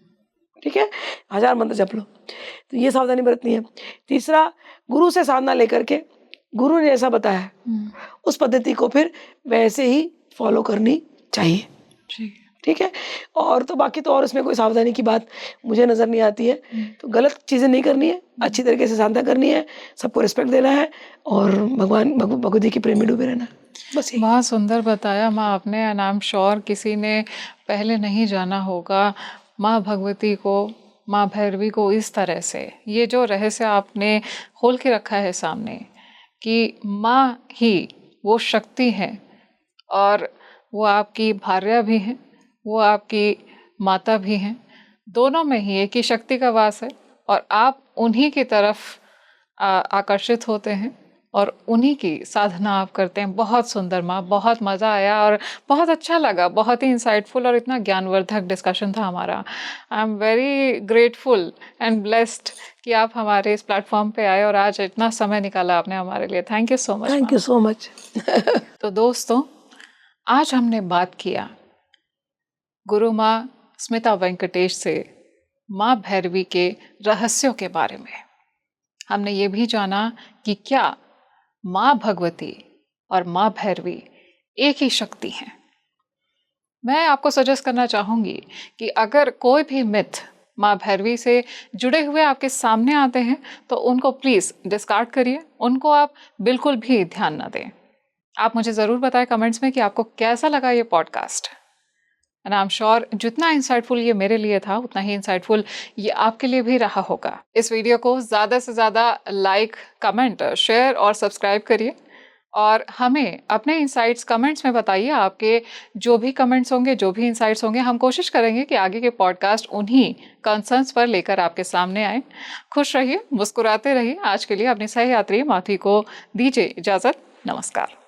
ठीक है, 1000 मंत्र जप लो। तो ये सावधानी बरतनी है। तीसरा, गुरु से साधना लेकर के गुरु ने ऐसा बताया उस पद्धति को फिर वैसे ही फॉलो करनी चाहिए। ठीक है। और तो बाकी तो और उसमें कोई सावधानी की बात मुझे नज़र नहीं आती है। तो गलत चीज़ें नहीं करनी है, अच्छी तरीके से साधना करनी है, सबको रिस्पेक्ट देना है और भगवती के प्रेम में डूबे रहना है, बस यही। बहुत सुंदर बताया माँ आपने, एंड आई एम श्योर किसी ने पहले नहीं जाना होगा माँ भगवती को, माँ भैरवी को इस तरह से। ये जो रहस्य आपने खोल के रखा है सामने कि माँ ही वो शक्ति है और वो आपकी भार्या भी हैं, वो आपकी माता भी हैं, दोनों में ही एक ही शक्ति का वास है और आप उन्हीं की तरफ आकर्षित होते हैं और उन्हीं की साधना आप करते हैं। बहुत सुंदर माँ, बहुत मज़ा आया और बहुत अच्छा लगा, बहुत ही इंसाइटफुल और इतना ज्ञानवर्धक डिस्कशन था हमारा। आई am very grateful and blessed कि आप हमारे इस प्लेटफॉर्म पे आए और आज इतना समय निकाला आपने हमारे लिए। Thank you so much. Thank you so much. तो दोस्तों, आज हमने बात किया गुरु माँ स्मिता वेंकटेश से माँ भैरवी के रहस्यों के बारे में। हमने ये भी जाना कि क्या माँ भगवती और माँ भैरवी एक ही शक्ति हैं। मैं आपको सजेस्ट करना चाहूँगी कि अगर कोई भी मिथ माँ भैरवी से जुड़े हुए आपके सामने आते हैं तो उनको प्लीज़ डिस्कार्ड करिए, उनको आप बिल्कुल भी ध्यान ना दें। आप मुझे ज़रूर बताएं कमेंट्स में कि आपको कैसा लगा ये podcast. And I am sure जितना इंसाइटफुल ये मेरे लिए था उतना ही इंसाइटफुल ये आपके लिए भी रहा होगा। इस वीडियो को ज़्यादा से ज़्यादा लाइक, कमेंट, शेयर और सब्सक्राइब करिए और हमें अपने इंसाइट्स कमेंट्स में बताइए। आपके जो भी कमेंट्स होंगे, जो भी इंसाइट्स होंगे, हम कोशिश करेंगे कि आगे के पॉडकास्ट उन्हीं कंसर्न्स पर लेकर आपके सामने आए। खुश रहिए, मुस्कुराते रहिए। आज के लिए अपनी सहयात्री माधवी को दीजिए इजाज़त। नमस्कार।